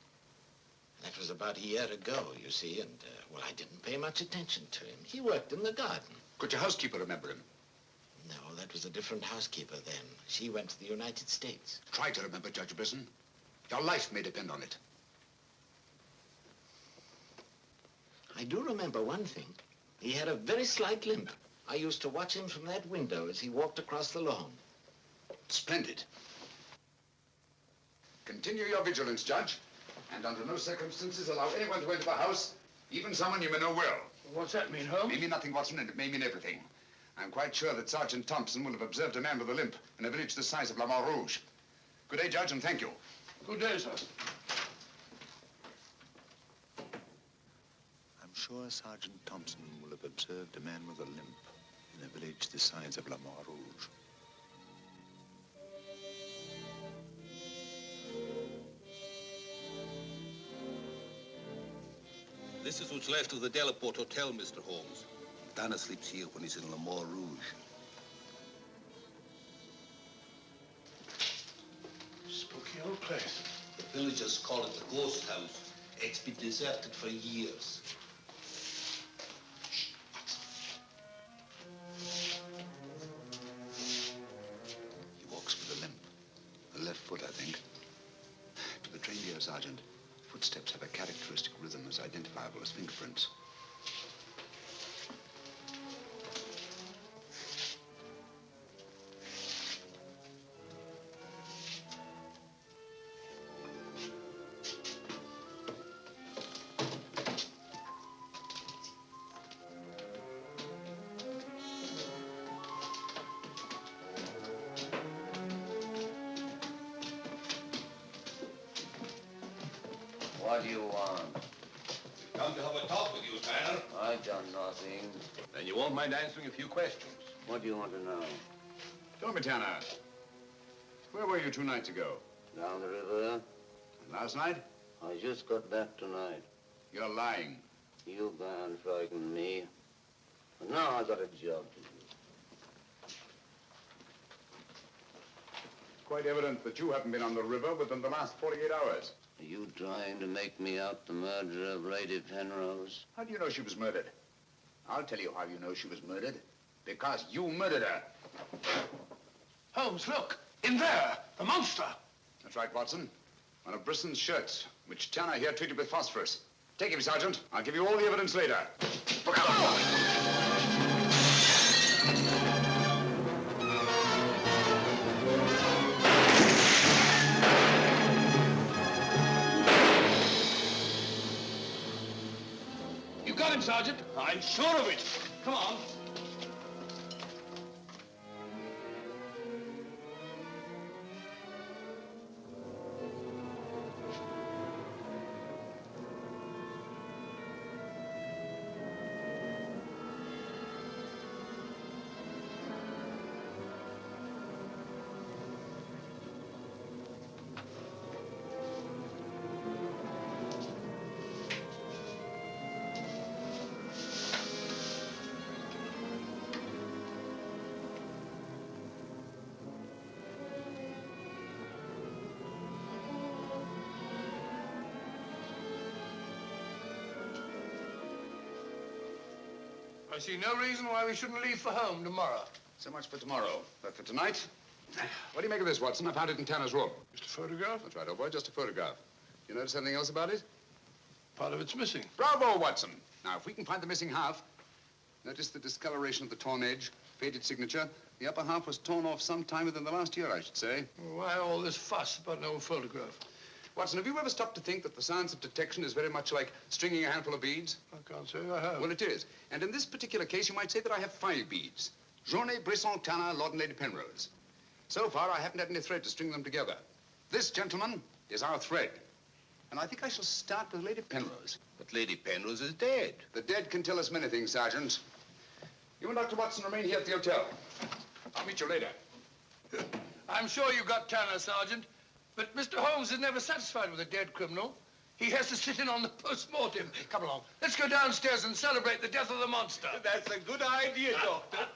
That was about a year ago, you see, and, well, I didn't pay much attention to him. He worked in the garden. Could your housekeeper remember him? No, that was a different housekeeper then. She went to the United States. Try to remember, Judge Brisson. Your life may depend on it. I do remember one thing. He had a very slight limp. I used to watch him from that window as he walked across the lawn. Splendid. Continue your vigilance, Judge, and under no circumstances allow anyone to enter the house, even someone you may know well. What's that mean, Holmes? It may mean nothing, Watson, and it may mean everything. I'm quite sure that Sergeant Thompson will have observed a man with a limp in a village the size of La Mort Rouge. Good day, Judge, and thank you. Good day, sir. I'm sure Sergeant Thompson will have observed a man with a limp in a village the size of La Mort Rouge. This is what's left of the Delaport Hotel, Mr. Holmes. Dana sleeps here when he's in La Mort Rouge. Spooky old place. The villagers call it the ghost house. It's been deserted for years. He walks with a limp. The left foot, I think. To the trained ear, Sergeant, footsteps have a characteristic rhythm as identifiable as fingerprints. What do you want? We've come to have a talk with you, Tanner. I've done nothing. Then you won't mind answering a few questions. What do you want to know? Tell me, Tanner, where were you 2 nights ago? Down the river. And last night? I just got back tonight. You're lying. You can't frighten me. But now I got a job to do. It's quite evident that you haven't been on the river within the last 48 hours. Are you trying to make me out the murderer of Lady Penrose? How do you know she was murdered? I'll tell you how you know she was murdered. Because you murdered her. Holmes, look! In there! The monster! That's right, Watson. One of Brisson's shirts, which Tanner here treated with phosphorus. Take him, Sergeant. I'll give you all the evidence later. Look out! You got him, Sergeant. I'm sure of it. Come on. I see no reason why we shouldn't leave for home tomorrow. So much for tomorrow. But for tonight, what do you make of this, Watson? I found it in Tanner's room. Just a photograph? That's right, old boy, just a photograph. You notice anything else about it? Part of it's missing. Bravo, Watson. Now, if we can find the missing half, notice the discoloration of the torn edge, faded signature. The upper half was torn off sometime within the last year, I should say. Well, why all this fuss about an old photograph? Watson, have you ever stopped to think that the science of detection is very much like stringing a handful of beads? I can't say I have. Well, it is. And in this particular case, you might say that I have 5 beads. Journée, Brisson, Tanner, Lord and Lady Penrose. So far, I haven't had any thread to string them together. This, gentlemen, is our thread. And I think I shall start with Lady Penrose. But Lady Penrose is dead. The dead can tell us many things, Sergeant. You and Dr. Watson remain here at the hotel. I'll meet you later. I'm sure you got Tanner, Sergeant. But Mr. Holmes is never satisfied with a dead criminal. He has to sit in on the post-mortem. Come along. Let's go downstairs and celebrate the death of the monster. That's a good idea, Doctor.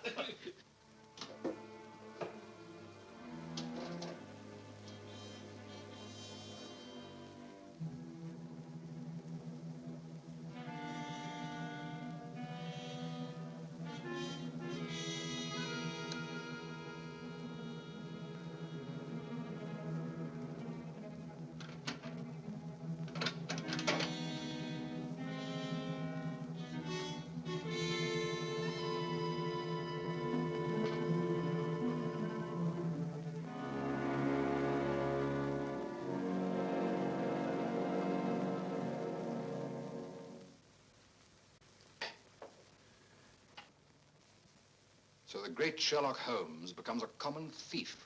So the great Sherlock Holmes becomes a common thief.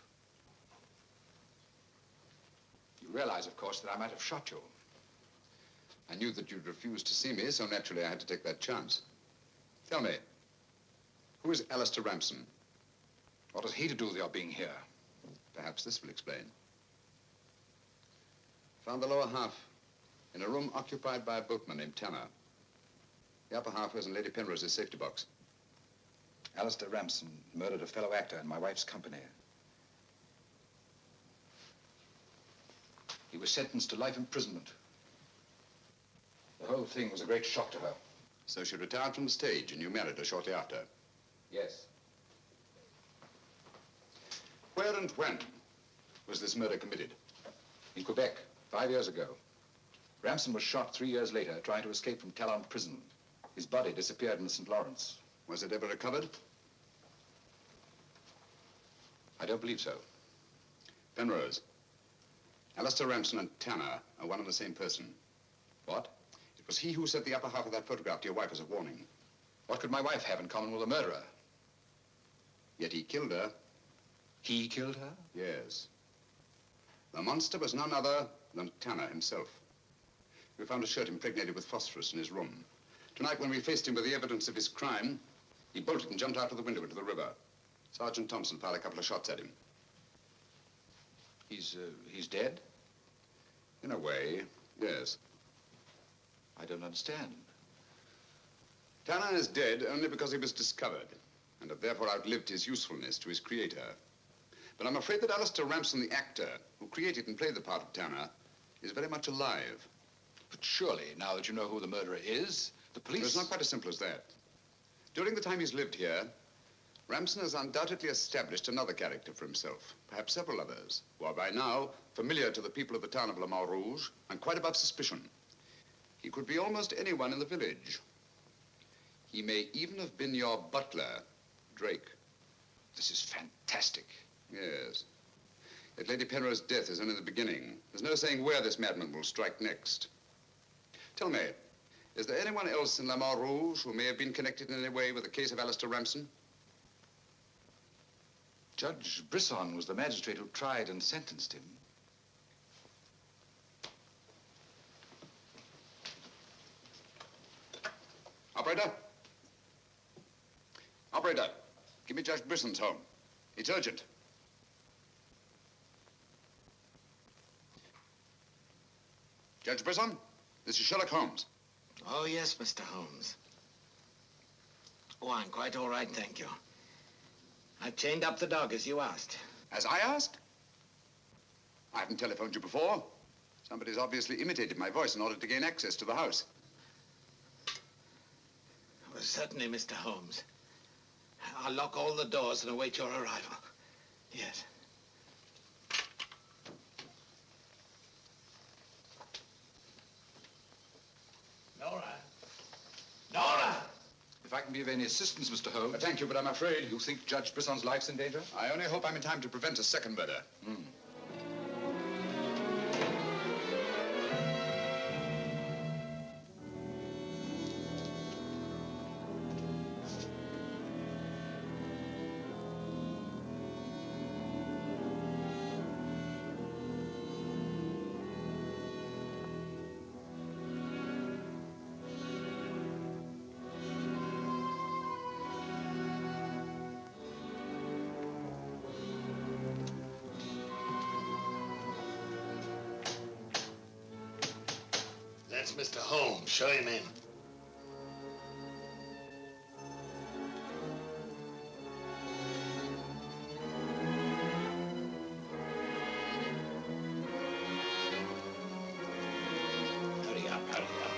You realize, of course, that I might have shot you. I knew that you'd refuse to see me, so naturally I had to take that chance. Tell me, who is Alistair Ramson? What has he to do with your being here? Perhaps this will explain. Found the lower half in a room occupied by a boatman named Tanner. The upper half was in Lady Penrose's safety box. Alistair Ramson murdered a fellow actor in my wife's company. He was sentenced to life imprisonment. The whole thing was a great shock to her. So she retired from the stage and you married her shortly after? Yes. Where and when was this murder committed? In Quebec, 5 years ago. Ramson was shot 3 years later trying to escape from Talon prison. His body disappeared in the St. Lawrence. Was it ever recovered? I don't believe so. Penrose, Alistair Ramson and Tanner are one and the same person. What? It was he who sent the upper half of that photograph to your wife as a warning. What could my wife have in common with a murderer? Yet he killed her. He killed her? Yes. The monster was none other than Tanner himself. We found a shirt impregnated with phosphorus in his room. Tonight, when we faced him with the evidence of his crime, he bolted and jumped out of the window into the river. Sergeant Thompson fired a couple of shots at him. He's dead? In a way, yes. I don't understand. Tanner is dead only because he was discovered, and had therefore outlived his usefulness to his creator. But I'm afraid that Alistair Ramson, the actor, who created and played the part of Tanner, is very much alive. But surely, now that you know who the murderer is, the police... It's not quite as simple as that. During the time he's lived here, Ramson has undoubtedly established another character for himself, perhaps several others, who are by now familiar to the people of the town of Le Mans Rouge and quite above suspicion. He could be almost anyone in the village. He may even have been your butler, Drake. This is fantastic. Yes. Yet Lady Penrose's death is only the beginning. There's no saying where this madman will strike next. Tell me, is there anyone else in Le Mans Rouge who may have been connected in any way with the case of Alistair Ramson? Judge Brisson was the magistrate who tried and sentenced him. Operator? Operator, give me Judge Brisson's home. It's urgent. Judge Brisson, this is Sherlock Holmes. Oh, yes, Mr. Holmes. Oh, I'm quite all right, thank you. I've chained up the dog, as you asked. As I asked? I haven't telephoned you before. Somebody's obviously imitated my voice in order to gain access to the house. I was certainly, Mr. Holmes. I'll lock all the doors and await your arrival. Yes. Nora! Nora! If I can be of any assistance, Mr. Holmes. Thank you, but I'm afraid... You think Judge Brisson's life's in danger? I only hope I'm in time to prevent a second murder. That's Mr. Holmes. Show him in. Hurry up, hurry up.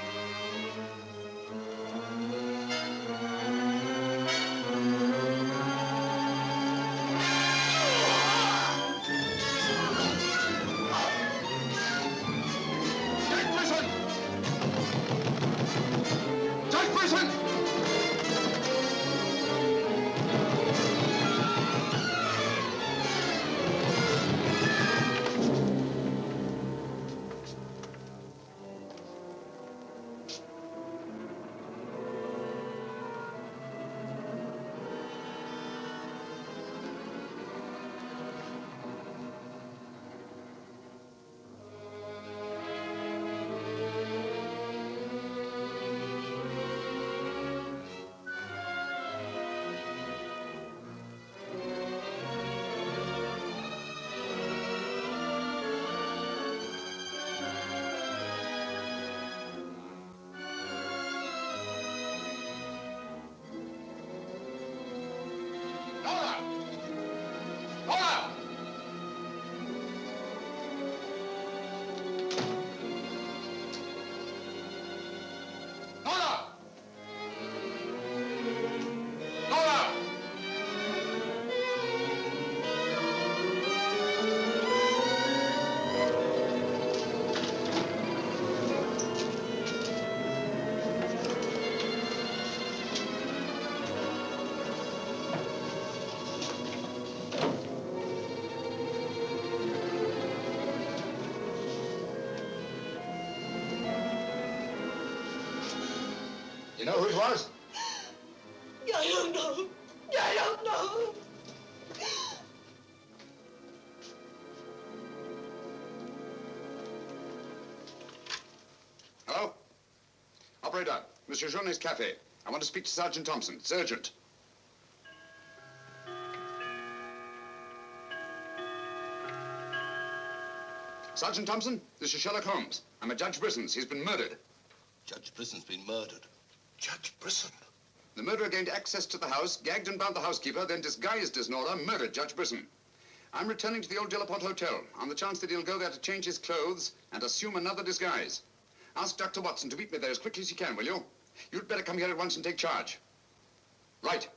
You know who it was? I don't know. I don't know. Hello? Operator, Monsieur Jaunet's cafe. I want to speak to Sergeant Thompson. It's urgent. Sergeant Thompson, this is Sherlock Holmes. I'm at Judge Brisson's. He's been murdered. Judge Brisson's been murdered. Judge Brisson? The murderer gained access to the house, gagged and bound the housekeeper, then disguised as Nora, murdered Judge Brisson. I'm returning to the old Delaporte Hotel on the chance that he'll go there to change his clothes and assume another disguise. Ask Dr. Watson to meet me there as quickly as he can, will you? You'd better come here at once and take charge. Right.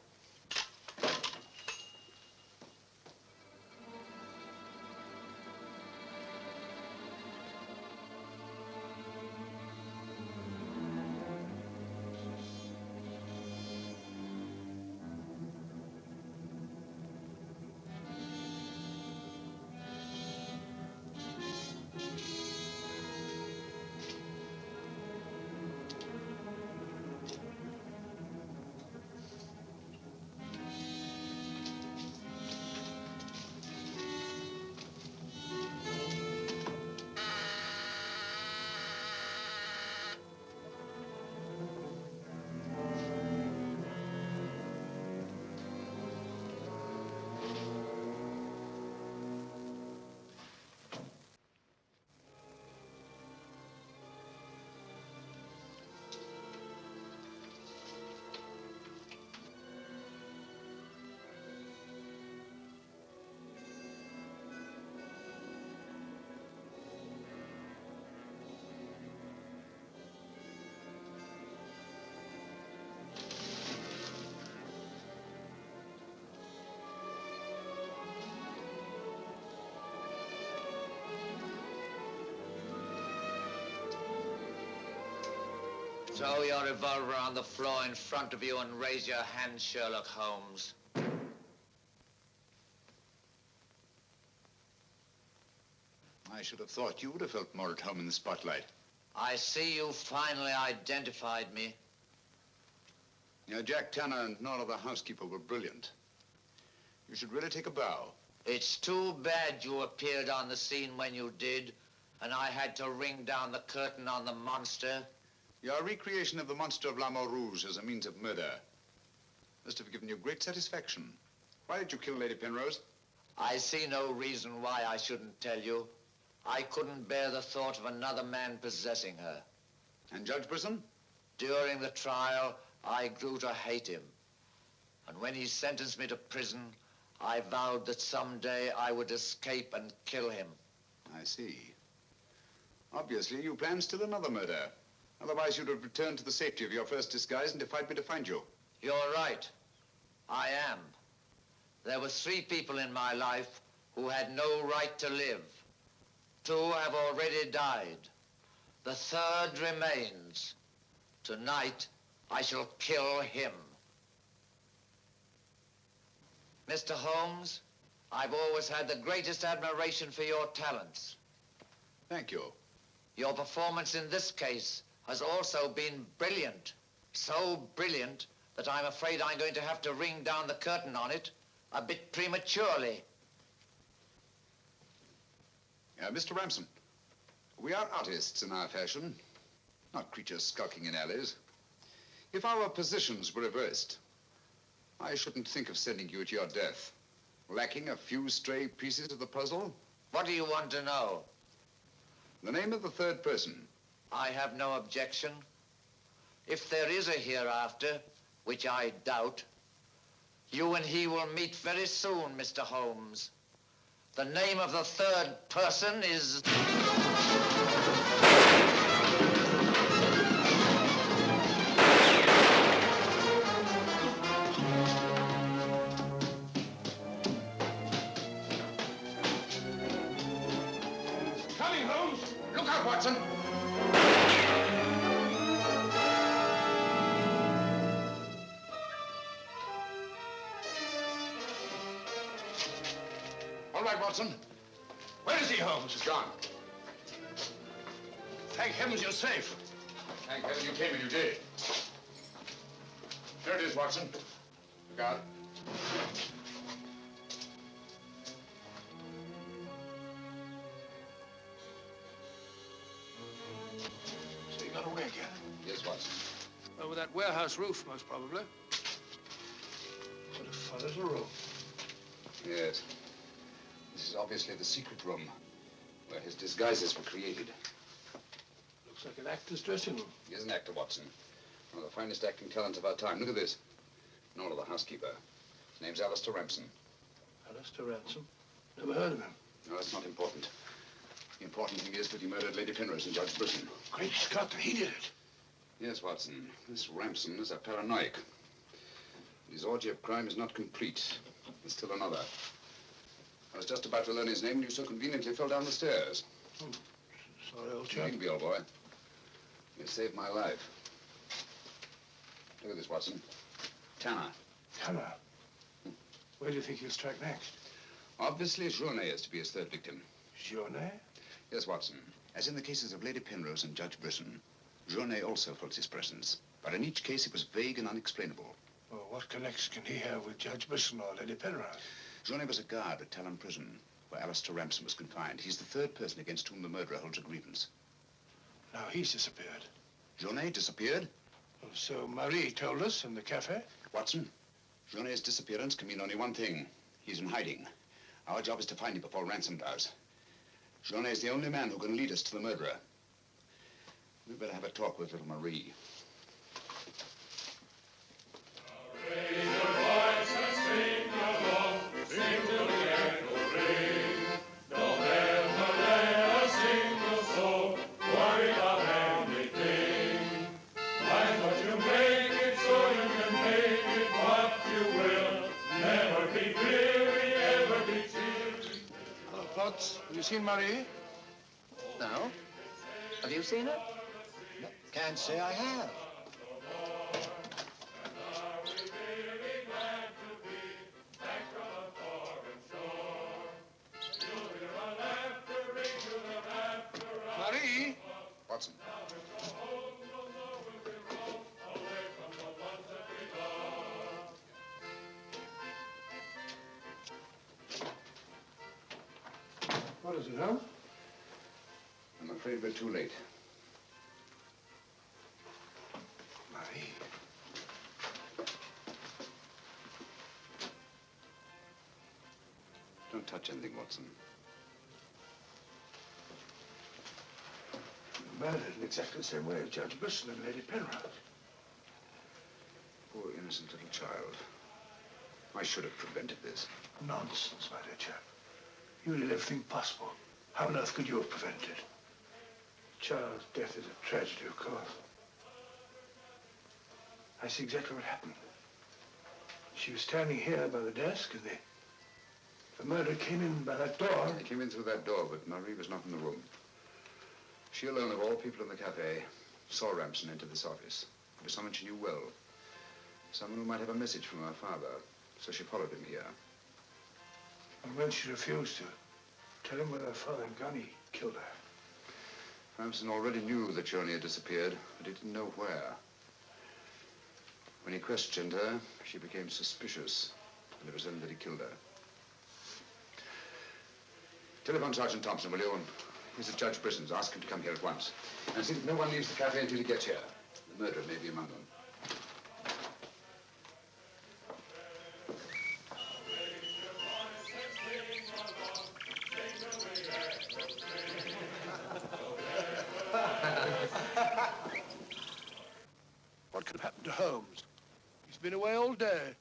Throw your revolver on the floor in front of you and raise your hand, Sherlock Holmes. I should have thought you would have felt more at home in the spotlight. I see you finally identified me. Yeah, Jack Tanner and all of the housekeeper were brilliant. You should really take a bow. It's too bad you appeared on the scene when you did, and I had to ring down the curtain on the monster. Your recreation of the monster of La Rouge as a means of murder must have given you great satisfaction. Why did you kill Lady Penrose? I see no reason why I shouldn't tell you. I couldn't bear the thought of another man possessing her. And Judge Brisson? During the trial, I grew to hate him. And when he sentenced me to prison, I vowed that someday I would escape and kill him. I see. Obviously, you planned still another murder. Otherwise, you'd have returned to the safety of your first disguise and defied me to find you. You're right. I am. There were 3 people in my life who had no right to live. 2 have already died. The 3rd remains. Tonight, I shall kill him. Mr. Holmes, I've always had the greatest admiration for your talents. Thank you. Your performance in this case has also been brilliant. So brilliant that I'm afraid I'm going to have to ring down the curtain on it a bit prematurely. Mr. Ramson, we are artists in our fashion, not creatures skulking in alleys. If our positions were reversed, I shouldn't think of sending you to your death, lacking a few stray pieces of the puzzle. What do you want to know? The name of the 3rd person. I have no objection. If there is a hereafter, which I doubt, you and he will meet very soon, Mr. Holmes. The name of the 3rd person is... Coming, Holmes! Look out, Watson! All right, Watson. Where is he, Holmes? He's gone. Thank heavens you're safe. Thank heaven you came and you did. There it is, Watson. Look out. So you got away again? Yes, Watson. Over that warehouse roof, most probably. What a fellow's a room. Yes. This is obviously the secret room where his disguises were created. Looks like an actor's dressing room. He is an actor, Watson. One of the finest acting talents of our time. Look at this. And all of the housekeeper. His name's Alistair Ramson. Alistair Ransom? Never heard of him. No, that's not important. The important thing is that he murdered Lady Penrose and Judge Brisson. Great Scott, he did it. Yes, Watson. This Ramson is a paranoiac. His orgy of crime is not complete. There's still another. I was just about to learn his name when you so conveniently fell down the stairs. Sorry, old chap. Needn't be, old boy. You saved my life. Look at this, Watson. Tanner. Tanner? Where do you think he'll strike next? Obviously, Journet is to be his 3rd victim. Journet? Yes, Watson. As in the cases of Lady Penrose and Judge Brisson, Journet also felt his presence. But in each case, it was vague and unexplainable. Well, what connection can he have with Judge Brisson or Lady Penrose? Journet was a guard at Talon Prison, where Alistair Ramson was confined. He's the 3rd person against whom the murderer holds a grievance. Now he's disappeared. Journet disappeared? Well, so Marie told us in the cafe. Watson, Journet's disappearance can mean only one thing. He's in hiding. Our job is to find him before Ransom does. Journet's the only man who can lead us to the murderer. We'd better have a talk with little Marie. Have you seen Marie? No. Have you seen her? Can't say I have. What is it, Holmes? I'm afraid we're too late. Marie. Don't touch anything, Watson. Murdered in exactly the same way as Judge Brisson and Lady Penrose. Poor innocent little child. I should have prevented this. Nonsense, my dear chap. You did everything possible. How on earth could you have prevented it? The child's death is a tragedy, of course. I see exactly what happened. She was standing here by the desk, and the murderer came in by that door. He came in through that door, but Marie was not in the room. She alone, of all people in the cafe, saw Ramson enter this office. It was someone she knew well. Someone who might have a message from her father. So she followed him here. And when she refused to tell him where her father had gone, he killed her. Ramson already knew that Johnny had disappeared, but he didn't know where. When he questioned her, she became suspicious, and it was then that he killed her. Telephone Sergeant Thompson, will you? And he's at Judge Brisson's. Ask him to come here at once. And see that no one leaves the cafe until he gets here. The murderer may be among them. What could happen to Holmes? He's been away all day.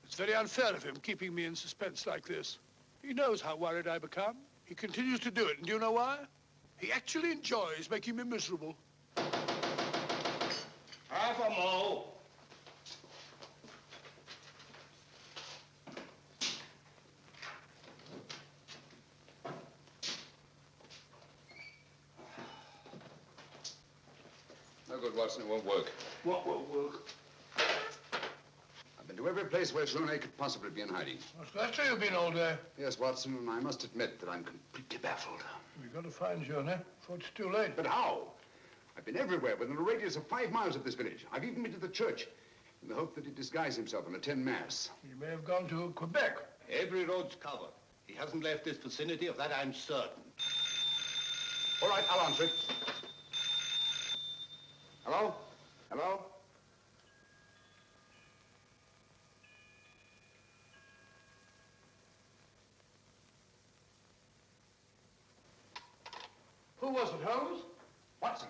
It's very unfair of him keeping me in suspense like this. He knows how worried I become. He continues to do it, and do you know why? He actually enjoys making me miserable. Half a mo. No good, Watson. It won't work. What won't work? I've been to every place where Journey could possibly be in hiding. That's where you've been all day. Yes, Watson, and I must admit that I'm completely baffled. We've got to find Journey before it's too late. But how? I've been everywhere within a radius of 5 miles of this village. I've even been to the church in the hope that he'd disguise himself and attend Mass. He may have gone to Quebec. Every road's covered. He hasn't left this vicinity, of that I'm certain. All right, I'll answer it. Hello? Hello? Who was it, Holmes? Watson,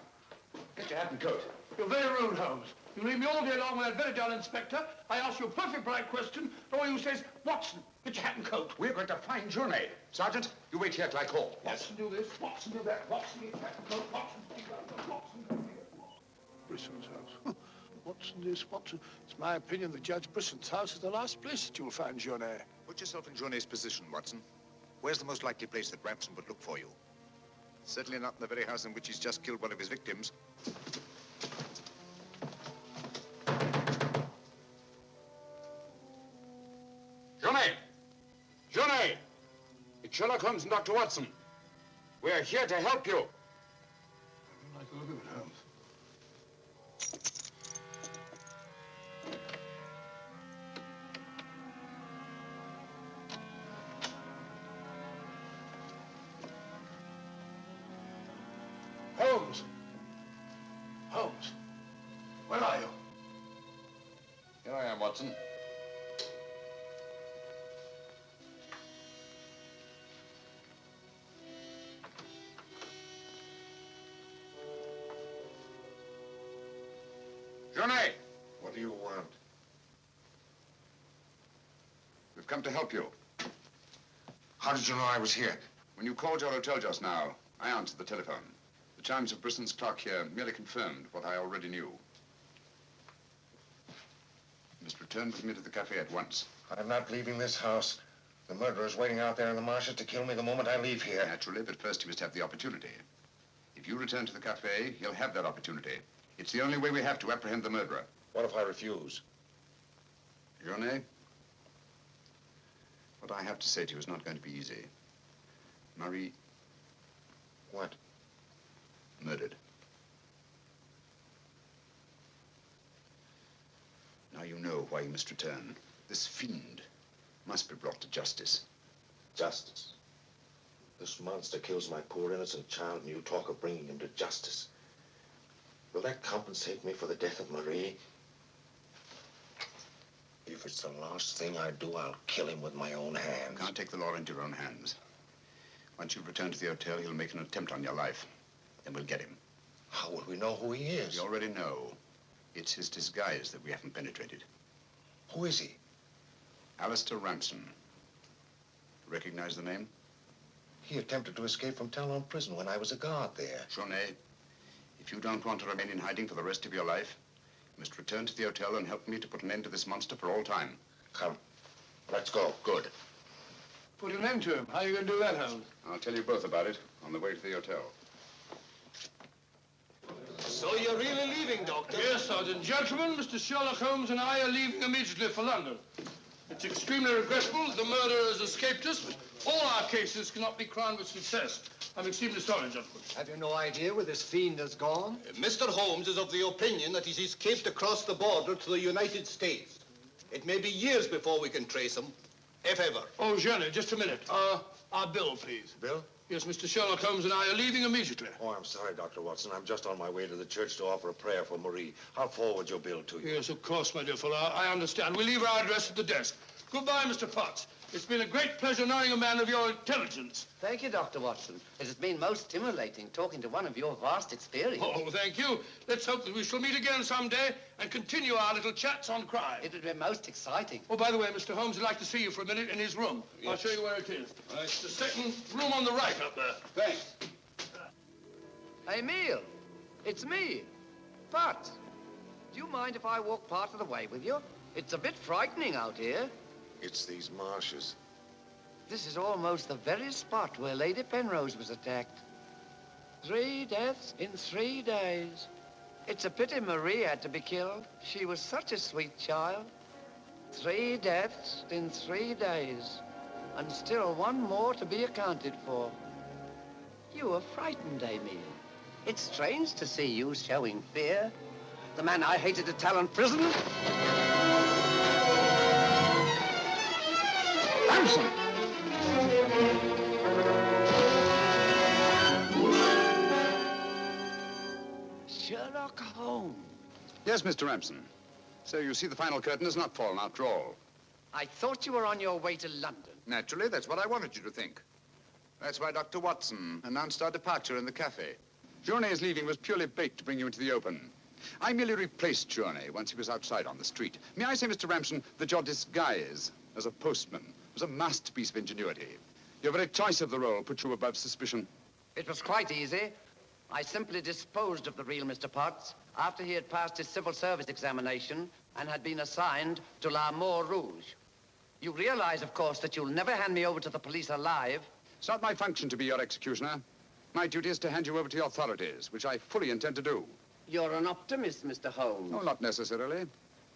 get your hat and coat. You're very rude, Holmes. You leave me all day long with that very dull inspector. I ask you a perfect polite question, and all you say is, Watson, get your hat and coat. We're going to find Journey. Sergeant, you wait here till I call. Watson, do this. Watson, do that. Watson, get your hat and coat. Watson, do that. Watson, do that. Brisson's house. Watson this, Watson. It's my opinion that Judge Brisson's house is the last place that you'll find Journey. Put yourself in Journey's position, Watson. Where's the most likely place that Ramson would look for you? Certainly not in the very house in which he's just killed one of his victims. Journey! Journey! It's Sherlock Holmes and Dr. Watson. We're here to help you. I don't like the look of it, Holmes. Holmes! Holmes! Where are you? Here I am, Watson. Journey! What do you want? We've come to help you. How did you know I was here? When you called your hotel just now, I answered the telephone. The chimes of Brisson's clock here merely confirmed what I already knew. You must return with me to the cafe at once. I'm not leaving this house. The murderer's waiting out there in the marshes to kill me the moment I leave here. Naturally, but first he must have the opportunity. If you return to the cafe, he'll have that opportunity. It's the only way we have to apprehend the murderer. What if I refuse? Journey, what I have to say to you is not going to be easy. Marie... What? Murdered. Now you know why you must return. This fiend must be brought to justice. Justice? This monster kills my poor innocent child, and you talk of bringing him to justice. Will that compensate me for the death of Marie? If it's the last thing I do, I'll kill him with my own hands. You can't take the law into your own hands. Once you've returned to the hotel, he'll make an attempt on your life. Then we'll get him. How will we know who he is? We already know. It's his disguise that we haven't penetrated. Who is he? Alistair Ramson. Recognize the name? He attempted to escape from Talon prison when I was a guard there. Journey, if you don't want to remain in hiding for the rest of your life, you must return to the hotel and help me to put an end to this monster for all time. Come. Let's go. Good. Put an end to him. How are you going to do that, Holmes? I'll tell you both about it on the way to the hotel. So you're really leaving, Doctor? Yes, Sergeant. Gentlemen, Mr. Sherlock Holmes and I are leaving immediately for London. It's extremely regrettable that the murderer has escaped us, but all our cases cannot be crowned with success. I'm extremely sorry, gentlemen. Have you no idea where this fiend has gone? Mr. Holmes is of the opinion that he's escaped across the border to the United States. It may be years before we can trace him, if ever. Oh, Jenny, just a minute. Our bill, please. Bill? Yes, Mr. Sherlock Holmes and I are leaving immediately. Oh, I'm sorry, Dr. Watson. I'm just on my way to the church to offer a prayer for Marie. I'll forward your bill to you. Yes, of course, my dear fellow. I understand. We'll leave our address at the desk. Goodbye, Mr. Potts. It's been a great pleasure knowing a man of your intelligence. Thank you, Dr. Watson. It has been most stimulating talking to one of your vast experience. Oh, thank you. Let's hope that we shall meet again someday and continue our little chats on crime. It would be most exciting. Oh, by the way, Mr. Holmes would like to see you for a minute in his room. Yes. I'll show you where it is. It's the second room on the right up there. Thanks. Emile, it's me, Potts. Do you mind if I walk part of the way with you? It's a bit frightening out here. It's these marshes. This is almost the very spot where Lady Penrose was attacked. 3 deaths in 3 days. It's a pity Marie had to be killed. She was such a sweet child. 3 deaths in 3 days. And still one more to be accounted for. You were frightened, Emile. It's strange to see you showing fear. The man I hated at Talon prison. Ramson! Sherlock Holmes. Yes, Mr. Ramson. So you see the final curtain has not fallen after all. I thought you were on your way to London. Naturally, that's what I wanted you to think. That's why Dr. Watson announced our departure in the cafe. Journey's leaving was purely bait to bring you into the open. I merely replaced Journey once he was outside on the street. May I say, Mr. Ramson, that your disguise as a postman was a masterpiece of ingenuity. Your very choice of the role put you above suspicion. It was quite easy. I simply disposed of the real Mr. Potts after he had passed his civil service examination and had been assigned to La Moor Rouge. You realize, of course, that you'll never hand me over to the police alive. It's not my function to be your executioner. My duty is to hand you over to the authorities, which I fully intend to do. You're an optimist, Mr. Holmes. No, not necessarily.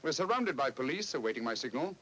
We're surrounded by police awaiting my signal.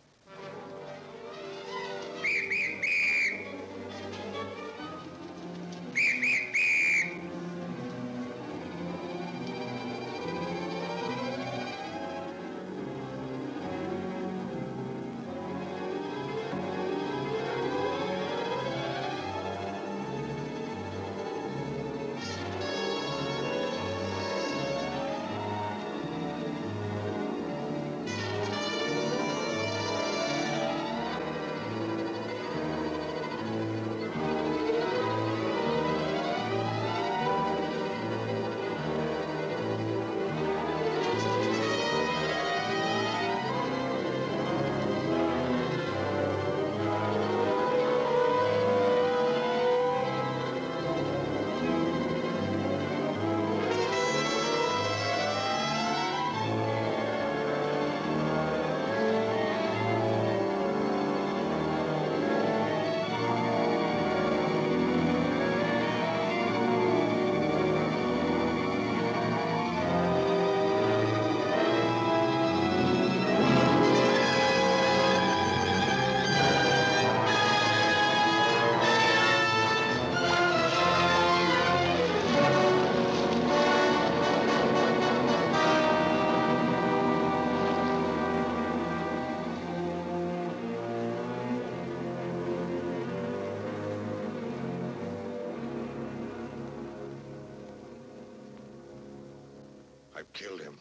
killed him.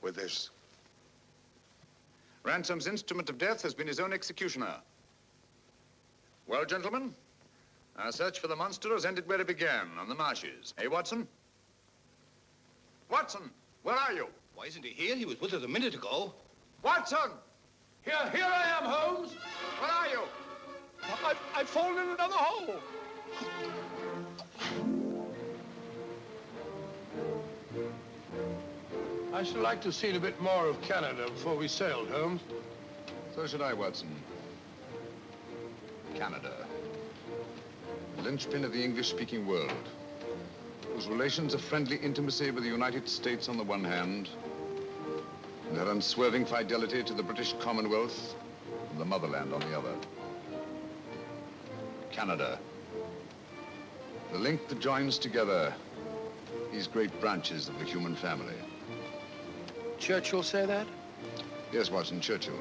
With this. Ransom's instrument of death has been his own executioner. Well, gentlemen, our search for the monster has ended where it began, on the marshes. Eh, Watson? Watson, where are you? Why isn't he here? He was with us a minute ago. Watson! Here I am, Holmes. Where are you? I've fallen in another hole. I should like to have seen a bit more of Canada before we sailed, Holmes. So should I, Watson. Canada. The linchpin of the English-speaking world, whose relations of friendly intimacy with the United States on the one hand, and her unswerving fidelity to the British Commonwealth and the motherland on the other. Canada. The link that joins together these great branches of the human family. Churchill say that? Yes, Watson, Churchill.